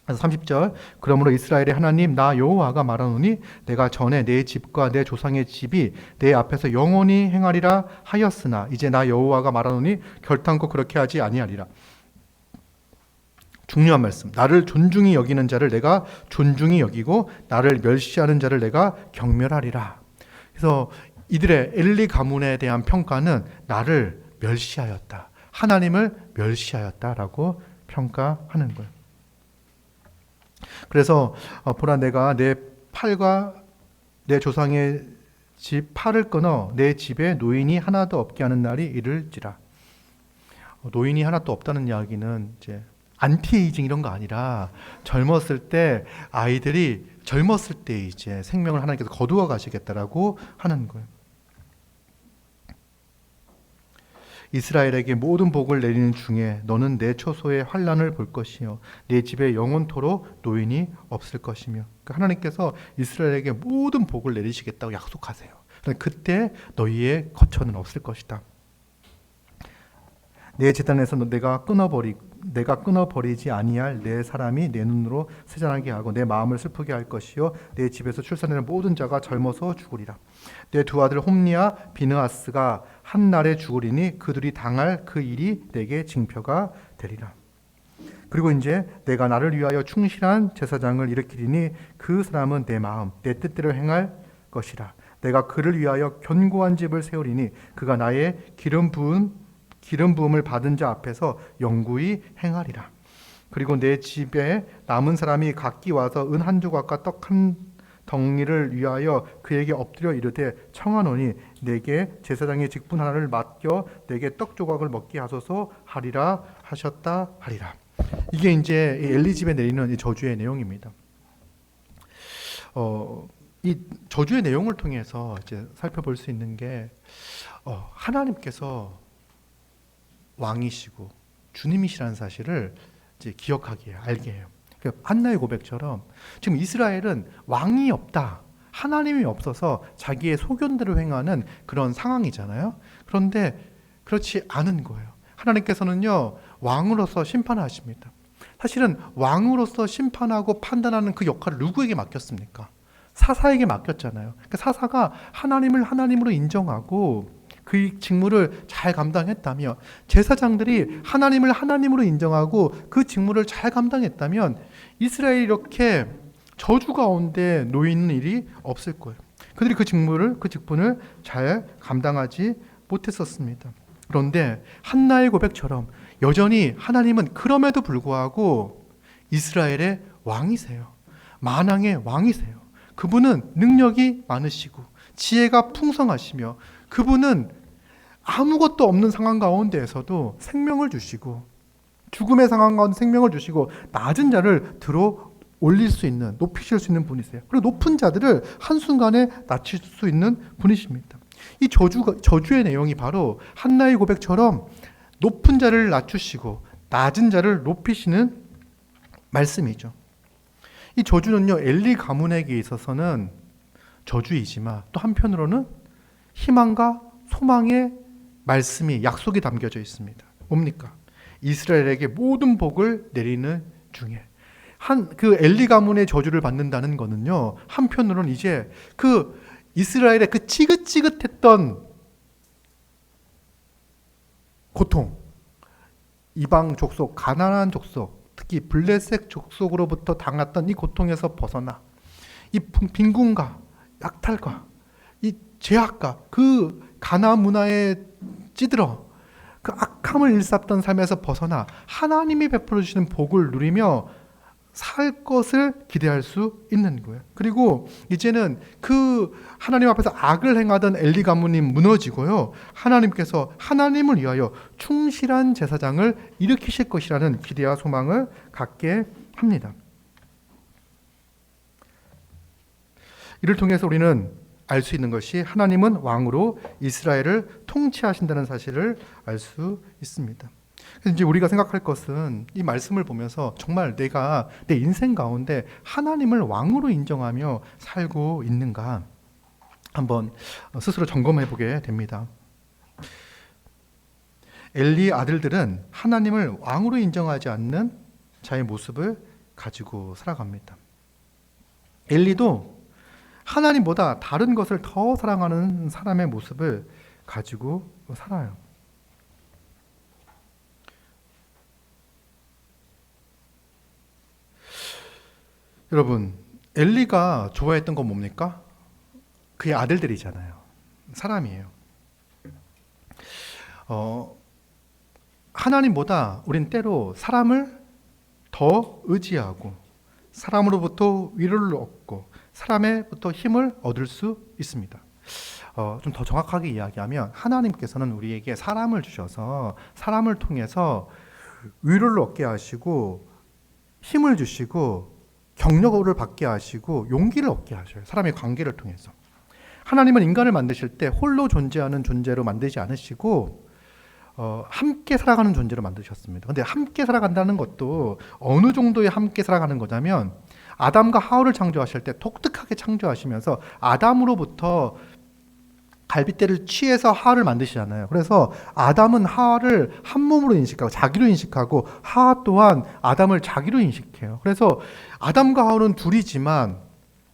그래서 30절, 그러므로 이스라엘의 하나님 나 여호와가 말하노니 내가 전에 내 집과 내 조상의 집이 내 앞에서 영원히 행하리라 하였으나 이제 나 여호와가 말하노니 결탄코 그렇게 하지 아니하리라. 중요한 말씀. 나를 존중히 여기는 자를 내가 존중히 여기고 나를 멸시하는 자를 내가 경멸하리라. 그래서 이들의 엘리 가문에 대한 평가는 나를 멸시하였다. 하나님을 멸시하였다라고 평가하는 거예요. 그래서 보라 내가 내 팔과 내 조상의 집 팔을 끊어 내 집에 노인이 하나도 없게 하는 날이 이를지라. 노인이 하나도 없다는 이야기는 이제 안티에이징 이런 거 아니라 젊었을 때 아이들이 젊었을 때 이제 생명을 하나님께서 거두어 가시겠다라고 하는 거예요. 이스라엘에게 모든 복을 내리는 중에 너는 내 초소의 환난을 볼 것이요 내 집에 영원토록 노인이 없을 것이며. 그러니까 하나님께서 이스라엘에게 모든 복을 내리시겠다고 약속하세요. 그때 너희의 거처는 없을 것이다. 내 제단에서 내가 끊어버리지 아니할 내 사람이 내 눈으로 세잔하게 하고 내 마음을 슬프게 할 것이요 내 집에서 출산되는 모든 자가 젊어서 죽으리라. 내 두 아들 홈리와 비느하스가 한 날에 죽으리니 그들이 당할 그 일이 내게 징표가 되리라. 그리고 이제 내가 나를 위하여 충실한 제사장을 일으키리니 그 사람은 내 마음 내 뜻대로 행할 것이라. 내가 그를 위하여 견고한 집을 세우리니 그가 나의 기름 부음을 받은 자 앞에서 영구히 행하리라. 그리고 내 집에 남은 사람이 각기 와서 은 한 조각과 떡 한 덩이를 위하여 그에게 엎드려 이르되 청하노니 내게 제사장의 직분 하나를 맡겨 내게 떡 조각을 먹게 하소서 하리라 하셨다 하리라. 이게 이제 엘리 집에 내리는 이 저주의 내용입니다. 이 저주의 내용을 통해서 이제 살펴볼 수 있는 게 하나님께서 왕이시고 주님이시라는 사실을 이제 기억하게 알게 해요. 한나의 고백처럼 지금 이스라엘은 왕이 없다, 하나님이 없어서 자기의 소견대로 행하는 그런 상황이잖아요. 그런데 그렇지 않은 거예요. 하나님께서는요 왕으로서 심판하십니다. 사실은 왕으로서 심판하고 판단하는 그 역할을 누구에게 맡겼습니까? 사사에게 맡겼잖아요. 그러니까 사사가 하나님을 하나님으로 인정하고 그 직무를 잘 감당했다면, 제사장들이 하나님을 하나님으로 인정하고 그 직무를 잘 감당했다면 이스라엘이 이렇게 저주 가운데 놓이는 일이 없을 거예요. 그들이 그 직분을 잘 감당하지 못했었습니다. 그런데 한나의 고백처럼 여전히 하나님은 그럼에도 불구하고 이스라엘의 왕이세요. 만왕의 왕이세요. 그분은 능력이 많으시고 지혜가 풍성하시며 그분은 아무것도 없는 상황 가운데에서도 생명을 주시고 죽음의 상황 가운데 생명을 주시고 낮은 자를 들어 올릴 수 있는, 높이실 수 있는 분이세요. 그리고 높은 자들을 한순간에 낮출 수 있는 분이십니다. 이 저주의 내용이 바로 한나의 고백처럼 높은 자를 낮추시고 낮은 자를 높이시는 말씀이죠. 이 저주는요 엘리 가문에게 있어서는 저주이지만 또 한편으로는 희망과 소망의 말씀이, 약속이 담겨져 있습니다. 뭡니까? 이스라엘에게 모든 복을 내리는 중에 그 엘리 가문의 저주를 받는다는 거는요 한편으로는 이제 그 이스라엘의 그 지긋지긋했던 고통, 이방 족속, 가나안 족속, 특히 블레셋 족속으로부터 당했던 이 고통에서 벗어나 이 빈군과 약탈과 이 죄악과 그 가나안 문화에 찌들어 그 악함을 일삼던 삶에서 벗어나 하나님이 베풀어 주시는 복을 누리며 살 것을 기대할 수 있는 거예요. 그리고 이제는 그 하나님 앞에서 악을 행하던 엘리 가문이 무너지고요. 하나님께서 하나님을 위하여 충실한 제사장을 일으키실 것이라는 기대와 소망을 갖게 합니다. 이를 통해서 우리는 알 수 있는 것이 하나님은 왕으로 이스라엘을 통치하신다는 사실을 알 수 있습니다. 그래서 이제 우리가 생각할 것은 이 말씀을 보면서 정말 내가 내 인생 가운데 하나님을 왕으로 인정하며 살고 있는가 한번 스스로 점검해 보게 됩니다. 엘리 아들들은 하나님을 왕으로 인정하지 않는 자의 모습을 가지고 살아갑니다. 엘리도 하나님보다 다른 것을 더 사랑하는 사람의 모습을 가지고 살아요. 여러분, 엘리가 좋아했던 건 뭡니까? 그의 아들들이잖아요. 사람이에요. 하나님보다 우린 때로 사람을 더 의지하고 사람으로부터 위로를 얻고 사람에부터 힘을 얻을 수 있습니다. 좀 더 정확하게 이야기하면 하나님께서는 우리에게 사람을 주셔서 사람을 통해서 위로를 얻게 하시고 힘을 주시고 경력을 받게 하시고 용기를 얻게 하셔요. 사람의 관계를 통해서. 하나님은 인간을 만드실 때 홀로 존재하는 존재로 만들지 않으시고 함께 살아가는 존재로 만드셨습니다. 근데 함께 살아간다는 것도 어느 정도의 함께 살아가는 거냐면 아담과 하울을 창조하실 때 독특하게 창조하시면서 아담으로부터 갈빗대를 취해서 하와를 만드시잖아요. 그래서 아담은 하와를 한 몸으로 인식하고 자기로 인식하고 하와 또한 아담을 자기로 인식해요. 그래서 아담과 하와는 둘이지만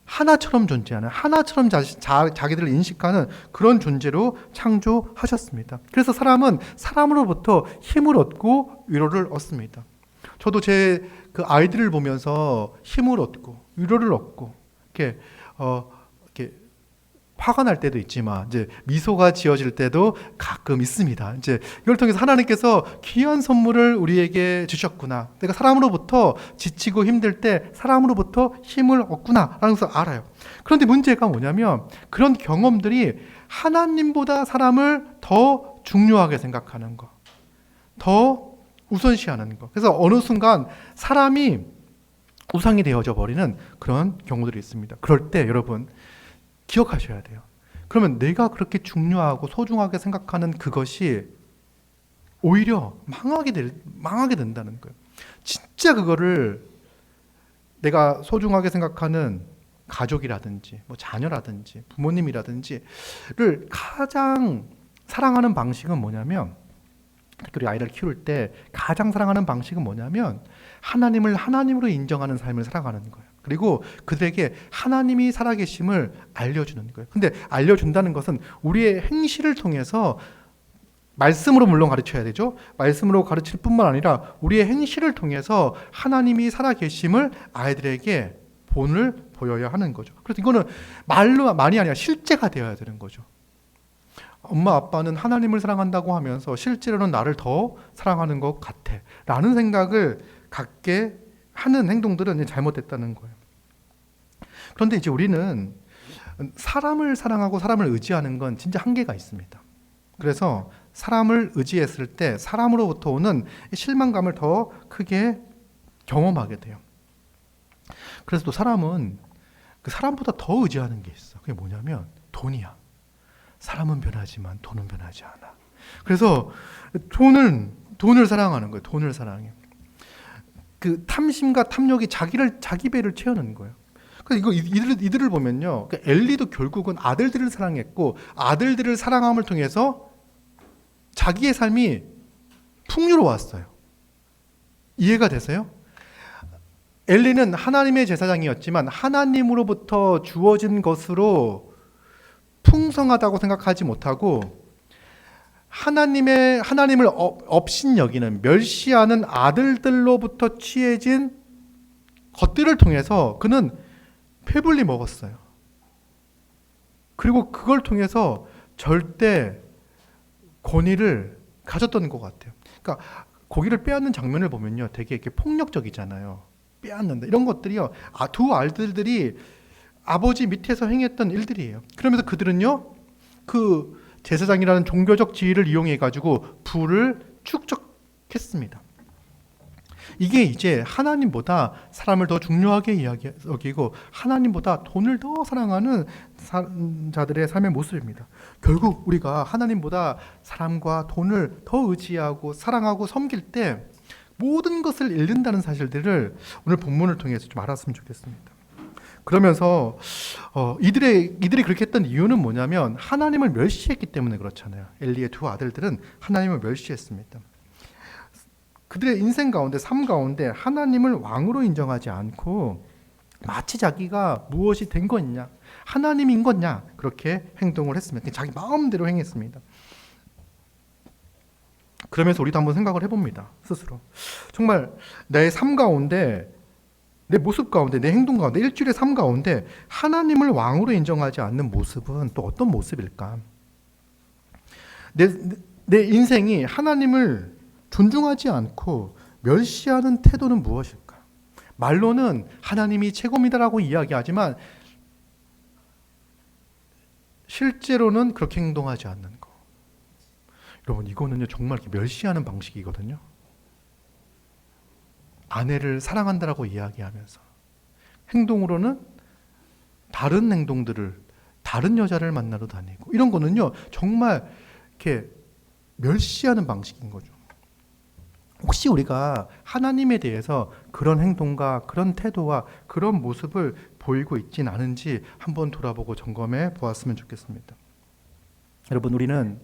하나처럼 존재하는, 하나처럼 자기들을 인식하는 그런 존재로 창조하셨습니다. 그래서 사람은 사람으로부터 힘을 얻고 위로를 얻습니다. 저도 제 그 아이들을 보면서 힘을 얻고 위로를 얻고 이렇게 화가 날 때도 있지만 이제 미소가 지어질 때도 가끔 있습니다. 이제 이걸 통해서 하나님께서 귀한 선물을 우리에게 주셨구나. 내가 사람으로부터 지치고 힘들 때 사람으로부터 힘을 얻구나라는 것을 알아요. 그런데 문제가 뭐냐면 그런 경험들이 하나님보다 사람을 더 중요하게 생각하는 거, 더 우선시하는 거. 그래서 어느 순간 사람이 우상이 되어져 버리는 그런 경우들이 있습니다. 그럴 때 여러분 기억하셔야 돼요. 그러면 내가 그렇게 중요하고 소중하게 생각하는 그것이 오히려 망하게 된다는 거예요. 진짜 그거를 내가 소중하게 생각하는 가족이라든지 뭐 자녀라든지 부모님이라든지를 가장 사랑하는 방식은 뭐냐면, 특히 우리 아이를 키울 때 가장 사랑하는 방식은 뭐냐면 하나님을 하나님으로 인정하는 삶을 살아가는 거예요. 그리고 그들에게 하나님이 살아계심을 알려주는 거예요. 근데 알려준다는 것은 우리의 행실을 통해서, 말씀으로 물론 가르쳐야 되죠. 말씀으로 가르칠 뿐만 아니라 우리의 행실을 통해서 하나님이 살아계심을 아이들에게 본을 보여야 하는 거죠. 그래서 이거는 말로만이 아니라 실제가 되어야 되는 거죠. 엄마 아빠는 하나님을 사랑한다고 하면서 실제로는 나를 더 사랑하는 것 같아 라는 생각을 갖게 하는 행동들은 잘못됐다는 거예요. 그런데 이제 우리는 사람을 사랑하고 사람을 의지하는 건 진짜 한계가 있습니다. 그래서 사람을 의지했을 때 사람으로부터 오는 실망감을 더 크게 경험하게 돼요. 그래서 또 사람은 그 사람보다 더 의지하는 게 있어. 그게 뭐냐면 돈이야. 사람은 변하지만 돈은 변하지 않아. 그래서 돈을 사랑하는 거예요. 돈을 사랑해. 그 탐심과 탐욕이 자기 배를 채우는 거예요. 그래서 이들을 보면요, 그러니까 엘리도 결국은 아들들을 사랑했고 아들들을 사랑함을 통해서 자기의 삶이 풍요로웠어요. 이해가 되세요? 엘리는 하나님의 제사장이었지만 하나님으로부터 주어진 것으로 풍성하다고 생각하지 못하고 하나님을 업신여기는, 멸시하는 아들들로부터 취해진 것들을 통해서 그는 배불리 먹었어요. 그리고 그걸 통해서 절대 권위를 가졌던 것 같아요. 그러니까 고기를 빼앗는 장면을 보면요, 되게 이렇게 폭력적이잖아요. 빼앗는다. 이런 것들이요. 두 아들들이 아버지 밑에서 행했던 일들이에요. 그러면서 그들은요, 그 제사장이라는 종교적 지위를 이용해 가지고 부를 축적했습니다. 이게 이제 하나님보다 사람을 더 중요하게 여기고 하나님보다 돈을 더 사랑하는 자들의 삶의 모습입니다. 결국 우리가 하나님보다 사람과 돈을 더 의지하고 사랑하고 섬길 때 모든 것을 잃는다는 사실들을 오늘 본문을 통해서 좀 알았으면 좋겠습니다. 그러면서 이들이 그렇게 했던 이유는 뭐냐면 하나님을 멸시했기 때문에 그렇잖아요. 엘리의 두 아들들은 하나님을 멸시했습니다. 그들의 인생 가운데, 삶 가운데 하나님을 왕으로 인정하지 않고 마치 자기가 무엇이 된 거냐, 하나님인 거냐, 그렇게 행동을 했습니다. 자기 마음대로 행했습니다. 그러면서 우리도 한번 생각을 해봅니다. 스스로. 정말 내 삶 가운데, 내 모습 가운데, 내 행동 가운데, 일주일의 삶 가운데 하나님을 왕으로 인정하지 않는 모습은 또 어떤 모습일까? 내 인생이 하나님을 존중하지 않고 멸시하는 태도는 무엇일까? 말로는 하나님이 최고입니다라고 이야기하지만 실제로는 그렇게 행동하지 않는 거. 여러분, 이거는요 정말 멸시하는 방식이거든요. 아내를 사랑한다라고 이야기하면서 행동으로는 다른 행동들을, 다른 여자를 만나러 다니고, 이런 거는요 정말 이렇게 멸시하는 방식인 거죠. 혹시 우리가 하나님에 대해서 그런 행동과 그런 태도와 그런 모습을 보이고 있진 않은지 한번 돌아보고 점검해 보았으면 좋겠습니다. 여러분, 우리는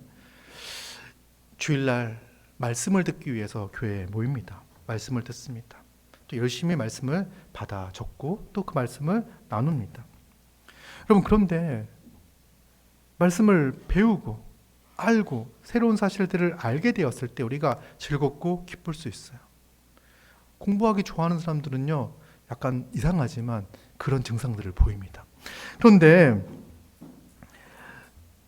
주일날 말씀을 듣기 위해서 교회에 모입니다. 말씀을 듣습니다. 또 열심히 말씀을 받아 적고 또 그 말씀을 나눕니다. 여러분, 그런데 말씀을 배우고 알고 새로운 사실들을 알게 되었을 때 우리가 즐겁고 기쁠 수 있어요. 공부하기 좋아하는 사람들은요 약간 이상하지만 그런 증상들을 보입니다. 그런데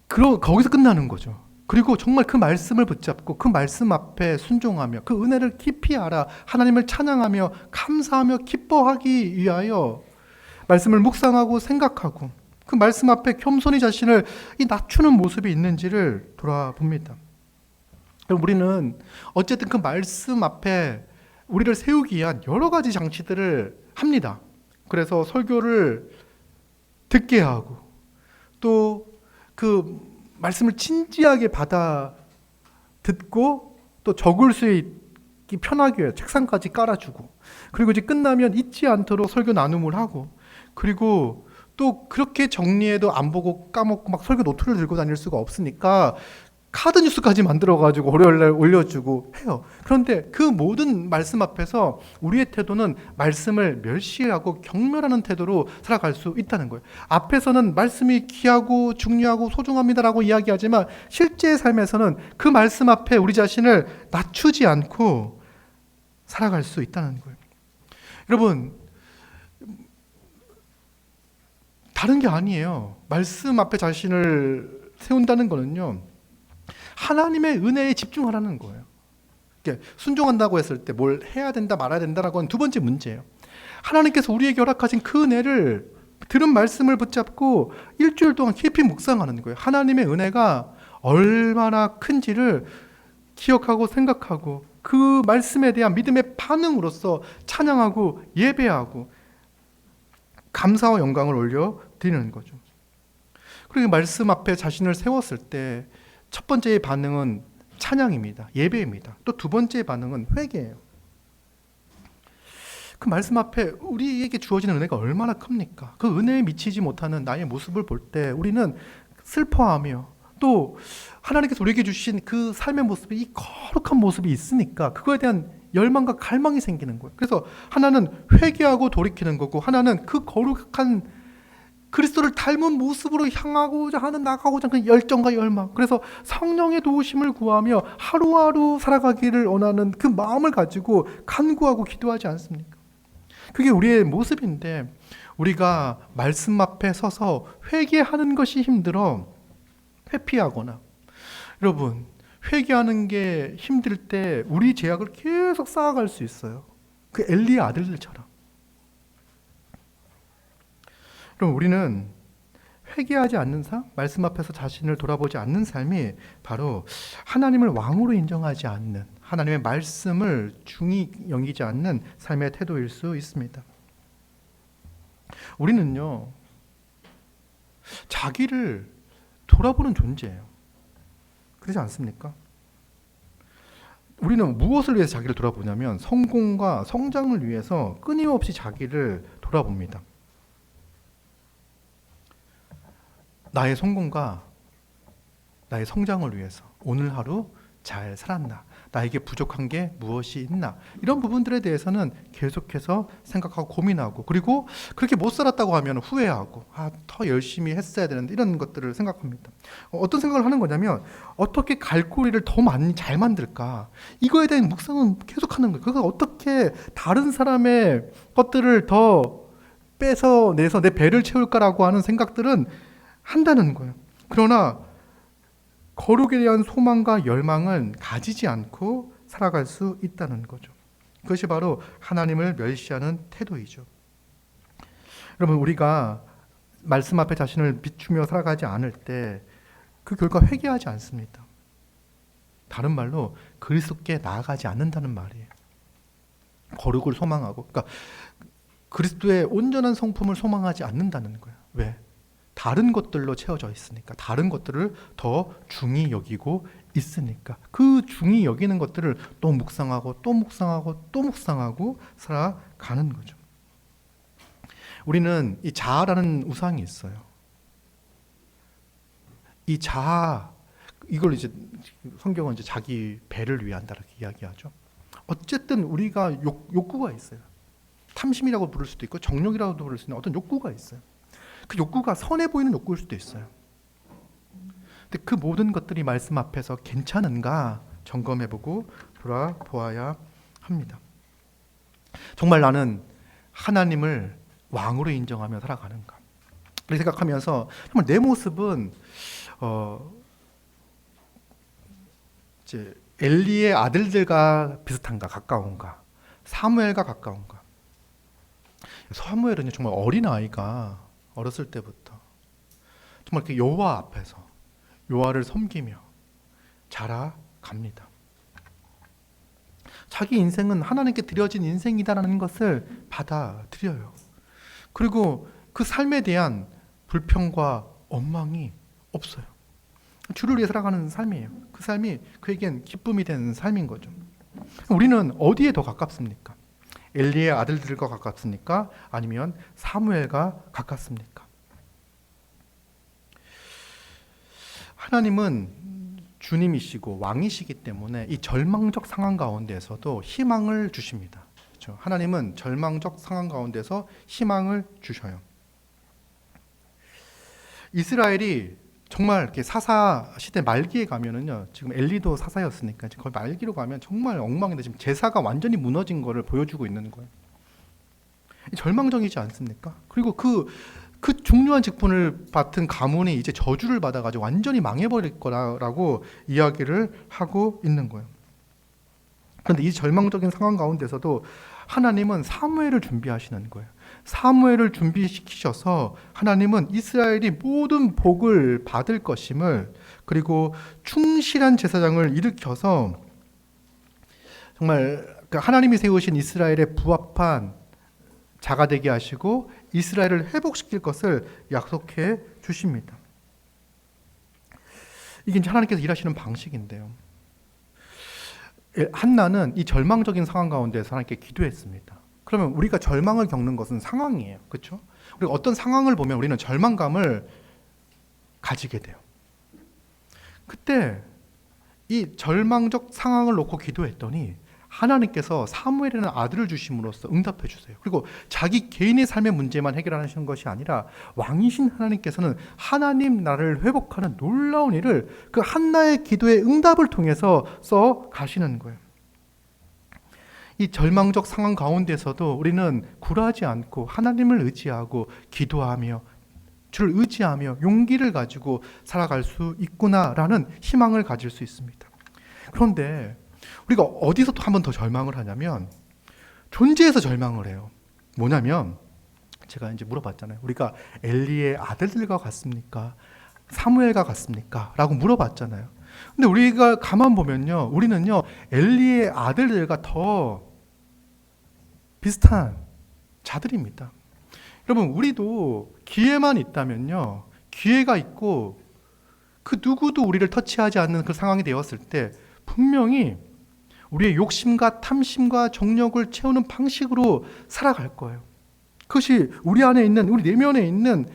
거기서 끝나는 거죠. 그리고 정말 그 말씀을 붙잡고 그 말씀 앞에 순종하며 그 은혜를 깊이 알아 하나님을 찬양하며 감사하며 기뻐하기 위하여 말씀을 묵상하고 생각하고 그 말씀 앞에 겸손히 자신을 낮추는 모습이 있는지를 돌아봅니다. 우리는 어쨌든 그 말씀 앞에 우리를 세우기 위한 여러 가지 장치들을 합니다. 그래서 설교를 듣게 하고 또 그 말씀을 진지하게 받아 듣고 또 적을 수 있기 편하게 위해 책상까지 깔아주고, 그리고 이제 끝나면 잊지 않도록 설교 나눔을 하고, 그리고 또 그렇게 정리해도 안 보고 까먹고 막 설교 노트를 들고 다닐 수가 없으니까 카드 뉴스까지 만들어가지고 월요일날 올려주고 해요. 그런데 그 모든 말씀 앞에서 우리의 태도는 말씀을 멸시하고 경멸하는 태도로 살아갈 수 있다는 거예요. 앞에서는 말씀이 귀하고 중요하고 소중합니다라고 이야기하지만 실제 삶에서는 그 말씀 앞에 우리 자신을 낮추지 않고 살아갈 수 있다는 거예요. 여러분, 다른 게 아니에요. 말씀 앞에 자신을 세운다는 거는요, 하나님의 은혜에 집중하라는 거예요. 순종한다고 했을 때 뭘 해야 된다 말아야 된다라고 하는 두 번째 문제예요. 하나님께서 우리에게 허락하신 그 은혜를, 들은 말씀을 붙잡고 일주일 동안 깊이 묵상하는 거예요. 하나님의 은혜가 얼마나 큰지를 기억하고 생각하고 그 말씀에 대한 믿음의 반응으로서 찬양하고 예배하고 감사와 영광을 올려드리는 거죠. 그리고 말씀 앞에 자신을 세웠을 때 첫 번째의 반응은 찬양입니다. 예배입니다. 또 두 번째의 반응은 회개예요. 그 말씀 앞에 우리에게 주어지는 은혜가 얼마나 큽니까? 그 은혜에 미치지 못하는 나의 모습을 볼 때 우리는 슬퍼하며, 또 하나님께서 우리에게 주신 그 삶의 모습이, 이 거룩한 모습이 있으니까 그거에 대한 열망과 갈망이 생기는 거예요. 그래서 하나는 회개하고 돌이키는 거고, 하나는 그 거룩한 그리스도를 닮은 모습으로 향하고자 하는, 나가고자 하는 열정과 열망, 그래서 성령의 도우심을 구하며 하루하루 살아가기를 원하는 그 마음을 가지고 간구하고 기도하지 않습니까? 그게 우리의 모습인데 우리가 말씀 앞에 서서 회개하는 것이 힘들어 회피하거나, 여러분, 회개하는 게 힘들 때 우리 죄악을 계속 쌓아갈 수 있어요. 그 엘리의 아들들처럼. 그럼 우리는 회개하지 않는 삶, 말씀 앞에서 자신을 돌아보지 않는 삶이 바로 하나님을 왕으로 인정하지 않는, 하나님의 말씀을 중히 여기지 않는 삶의 태도일 수 있습니다. 우리는요, 자기를 돌아보는 존재예요. 그렇지 않습니까? 우리는 무엇을 위해서 자기를 돌아보냐면 성공과 성장을 위해서 끊임없이 자기를 돌아봅니다. 나의 성공과 나의 성장을 위해서 오늘 하루 잘 살았나? 나에게 부족한 게 무엇이 있나? 이런 부분들에 대해서는 계속해서 생각하고 고민하고, 그리고 그렇게 못 살았다고 하면 후회하고, 더 열심히 했어야 되는데, 이런 것들을 생각합니다. 어떤 생각을 하는 거냐면 어떻게 갈고리를 더 많이 잘 만들까? 이거에 대한 묵상은 계속하는 거예요. 그래서 어떻게 다른 사람의 것들을 더 뺏어내서 내 배를 채울까라고 하는 생각들은 한다는 거예요. 그러나 거룩에 대한 소망과 열망은 가지지 않고 살아갈 수 있다는 거죠. 그것이 바로 하나님을 멸시하는 태도이죠. 여러분, 우리가 말씀 앞에 자신을 비추며 살아가지 않을 때 그 결과 회개하지 않습니다. 다른 말로 그리스도께 나아가지 않는다는 말이에요. 거룩을 소망하고, 그러니까 그리스도의 온전한 성품을 소망하지 않는다는 거예요. 왜? 다른 것들로 채워져 있으니까, 다른 것들을 더 중히 여기고 있으니까, 그 중히 여기는 것들을 또 묵상하고 또 묵상하고 또 묵상하고 살아가는 거죠. 우리는 이 자아라는 우상이 있어요. 이 자아, 이걸 이제 성경은 이제 자기 배를 위한다 이렇게 이야기하죠. 어쨌든 우리가 욕구가 있어요. 탐심이라고 부를 수도 있고 정욕이라고도 부를 수 있는 어떤 욕구가 있어요. 그 욕구가 선해 보이는 욕구일 수도 있어요. 근데 그 모든 것들이 말씀 앞에서 괜찮은가 점검해보고 돌아보아야 합니다. 정말 나는 하나님을 왕으로 인정하며 살아가는가? 이렇게 생각하면서 정말 내 모습은 이제 엘리의 아들들과 비슷한가, 가까운가, 사무엘과 가까운가? 사무엘은 정말 어린 아이가 어렸을 때부터 정말 이렇게 여호와 앞에서 여호와를 섬기며 자라갑니다. 자기 인생은 하나님께 드려진 인생이다라는 것을 받아들여요. 그리고 그 삶에 대한 불평과 원망이 없어요. 주를 위해 살아가는 삶이에요. 그 삶이 그에겐 기쁨이 되는 삶인 거죠. 우리는 어디에 더 가깝습니까? 엘리의 아들들과 가깝습니까? 아니면 사무엘과 가깝습니까? 하나님은 주님이시고 왕이시기 때문에 이 절망적 상황 가운데서도 희망을 주십니다. 그렇죠? 하나님은 절망적 상황 가운데서 희망을 주셔요. 이스라엘이 정말 이렇게 사사 시대 말기에 가면은요, 지금 엘리도 사사였으니까 거의 말기로 가면 정말 엉망인데 지금 제사가 완전히 무너진 거를 보여주고 있는 거예요. 절망적이지 않습니까? 그리고 그 중요한 직분을 맡은 가문이 이제 저주를 받아가지고 완전히 망해버릴 거라고 이야기를 하고 있는 거예요. 그런데 이 절망적인 상황 가운데서도 하나님은 사무엘을 준비하시는 거예요. 사무엘을 준비시키셔서 하나님은 이스라엘이 모든 복을 받을 것임을, 그리고 충실한 제사장을 일으켜서 정말 하나님이 세우신 이스라엘의 부합한 자가 되게 하시고 이스라엘을 회복시킬 것을 약속해 주십니다. 이게 하나님께서 일하시는 방식인데요. 한나는 이 절망적인 상황 가운데서 하나님께 기도했습니다. 그러면 우리가 절망을 겪는 것은 상황이에요. 그렇죠? 우리가 어떤 상황을 보면 우리는 절망감을 가지게 돼요. 그때 이 절망적 상황을 놓고 기도했더니 하나님께서 사무엘이라는 아들을 주심으로써 응답해 주세요. 그리고 자기 개인의 삶의 문제만 해결하시는 것이 아니라 왕이신 하나님께서는 하나님 나라를 회복하는 놀라운 일을 그 한나의 기도의 응답을 통해서 써 가시는 거예요. 이 절망적 상황 가운데서도 우리는 굴하지 않고 하나님을 의지하고 기도하며 주를 의지하며 용기를 가지고 살아갈 수 있구나라는 희망을 가질 수 있습니다. 그런데 우리가 어디서 또 한 번 더 절망을 하냐면 존재에서 절망을 해요. 뭐냐면 제가 이제 물어봤잖아요. 우리가 엘리의 아들들과 같습니까? 사무엘과 같습니까? 라고 물어봤잖아요. 근데 우리가 가만 보면요, 우리는요 엘리의 아들들과 더 비슷한 자들입니다. 여러분, 우리도 기회만 있다면요, 기회가 있고 그 누구도 우리를 터치하지 않는 그 상황이 되었을 때 분명히 우리의 욕심과 탐심과 정력을 채우는 방식으로 살아갈 거예요. 그것이 우리 안에 있는, 우리 내면에 있는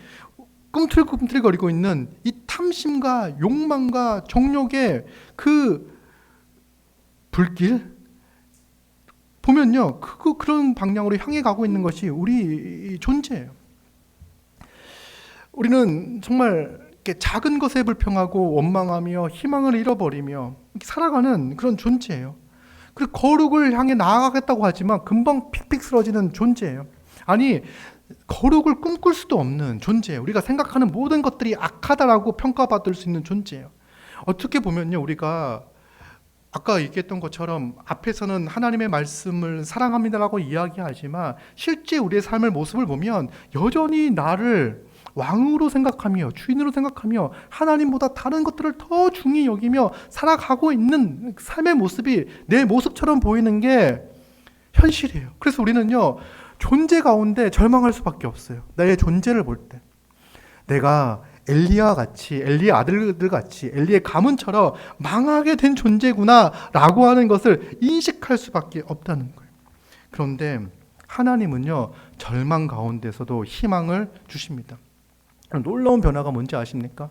꿈틀꿈틀거리고 있는 이 탐심과 욕망과 정력의 그 불길 보면요, 그런 방향으로 향해 가고 있는 것이 우리 존재예요. 우리는 정말 이렇게 작은 것에 불평하고 원망하며 희망을 잃어버리며 이렇게 살아가는 그런 존재예요. 그리고 거룩을 향해 나아가겠다고 하지만 금방 픽픽 쓰러지는 존재예요. 아니, 거룩을 꿈꿀 수도 없는 존재예요. 우리가 생각하는 모든 것들이 악하다라고 평가받을 수 있는 존재예요. 어떻게 보면요, 우리가 아까 얘기했던 것처럼 앞에서는 하나님의 말씀을 사랑합니다라고 이야기하지만 실제 우리의 삶의 모습을 보면 여전히 나를 왕으로 생각하며 주인으로 생각하며 하나님보다 다른 것들을 더 중히 여기며 살아가고 있는 삶의 모습이 내 모습처럼 보이는 게 현실이에요. 그래서 우리는요, 존재 가운데 절망할 수밖에 없어요. 나의 존재를 볼 때 내가 엘리야와 같이, 엘리의 아들들 같이, 엘리의 가문처럼 망하게 된 존재구나 라고 하는 것을 인식할 수밖에 없다는 거예요. 그런데 하나님은요, 절망 가운데서도 희망을 주십니다. 놀라운 변화가 뭔지 아십니까?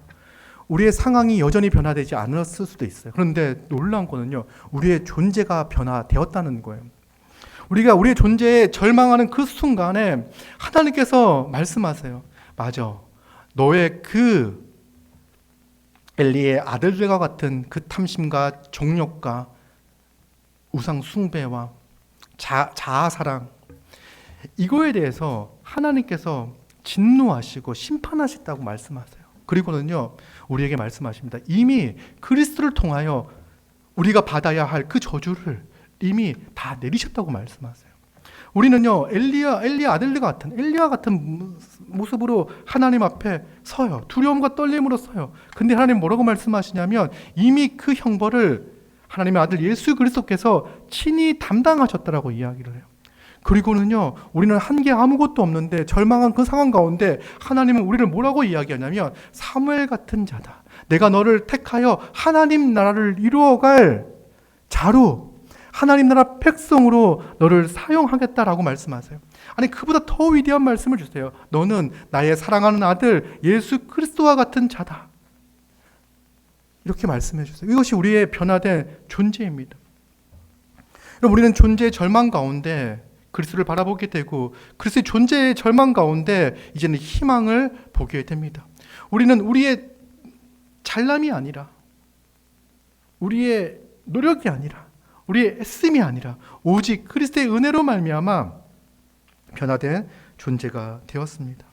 우리의 상황이 여전히 변화되지 않았을 수도 있어요. 그런데 놀라운 거는요, 우리의 존재가 변화되었다는 거예요. 우리가 우리의 존재에 절망하는 그 순간에 하나님께서 말씀하세요. 맞아. 너의 그 엘리의 아들들과 같은 그 탐심과 정욕과 우상 숭배와 자아사랑, 이거에 대해서 하나님께서 진노하시고 심판하셨다고 말씀하세요. 그리고는요, 우리에게 말씀하십니다. 이미 그리스도를 통하여 우리가 받아야 할 그 저주를 이미 다 내리셨다고 말씀하세요. 우리는요, 엘리의 아들과 같은, 엘리야와 같은 모습으로 하나님 앞에 서요. 두려움과 떨림으로 서요. 근데 하나님 뭐라고 말씀하시냐면 이미 그 형벌을 하나님의 아들 예수 그리스도께서 친히 담당하셨다라고 이야기를 해요. 그리고는요, 우리는 한 게 아무것도 없는데 절망한 그 상황 가운데 하나님은 우리를 뭐라고 이야기하냐면 사무엘 같은 자다. 내가 너를 택하여 하나님 나라를 이루어갈 자로, 하나님 나라 백성으로 너를 사용하겠다라고 말씀하세요. 아니, 그보다 더 위대한 말씀을 주세요. 너는 나의 사랑하는 아들 예수 그리스도와 같은 자다. 이렇게 말씀해 주세요. 이것이 우리의 변화된 존재입니다. 여러분, 우리는 존재의 절망 가운데 그리스도를 바라보게 되고 그리스도의 존재의 절망 가운데 이제는 희망을 보게 됩니다. 우리는 우리의 잘남이 아니라, 우리의 노력이 아니라, 우리의 애씀이 아니라 오직 그리스도의 은혜로 말미암아 변화된 존재가 되었습니다.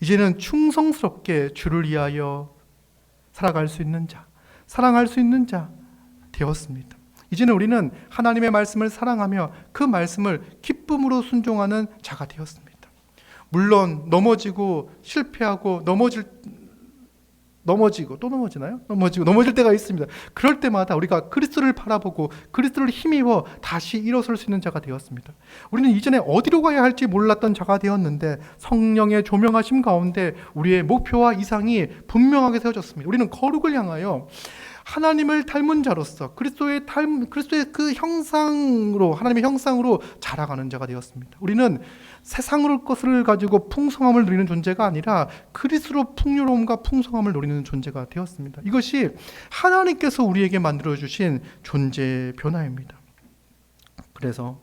이제는 충성스럽게 주를 위하여 살아갈 수 있는 자, 사랑할 수 있는 자 되었습니다. 이제는 우리는 하나님의 말씀을 사랑하며 그 말씀을 기쁨으로 순종하는 자가 되었습니다. 물론 넘어지고 실패하고 넘어질 때가 있습니다. 그럴 때마다 우리가 그리스도를 바라보고 그리스도를 힘입어 다시 일어설 수 있는 자가 되었습니다. 우리는 이전에 어디로 가야 할지 몰랐던 자가 되었는데 성령의 조명하심 가운데 우리의 목표와 이상이 분명하게 세워졌습니다. 우리는 거룩을 향하여 하나님을 닮은 자로서 그리스도의 그 형상으로, 하나님의 형상으로 자라가는 자가 되었습니다. 우리는 세상의 것을 가지고 풍성함을 누리는 존재가 아니라 그리스도로 풍요로움과 풍성함을 누리는 존재가 되었습니다. 이것이 하나님께서 우리에게 만들어주신 존재의 변화입니다. 그래서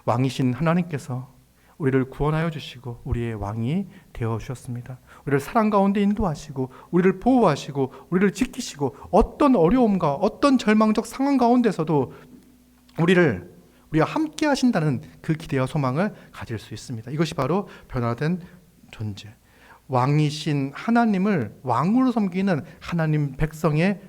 왕이신 하나님께서 우리를 구원하여 주시고 우리의 왕이 되어 주셨습니다. 우리를 사랑 가운데 인도하시고 우리를 보호하시고 우리를 지키시고 어떤 어려움과 어떤 절망적 상황 가운데서도 우리와 함께 하신다는 그 기대와 소망을 가질 수 있습니다. 이것이 바로 변화된 존재, 왕이신 하나님을 왕으로 섬기는 하나님 백성의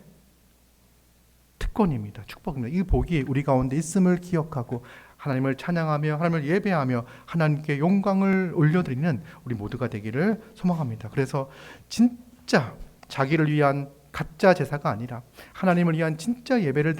특권입니다. 축복입니다. 이 복이 우리 가운데 있음을 기억하고 하나님을 찬양하며 하나님을 예배하며 하나님께 영광을 올려드리는 우리 모두가 되기를 소망합니다. 그래서 진짜 자기를 위한 가짜 제사가 아니라 하나님을 위한 진짜 예배를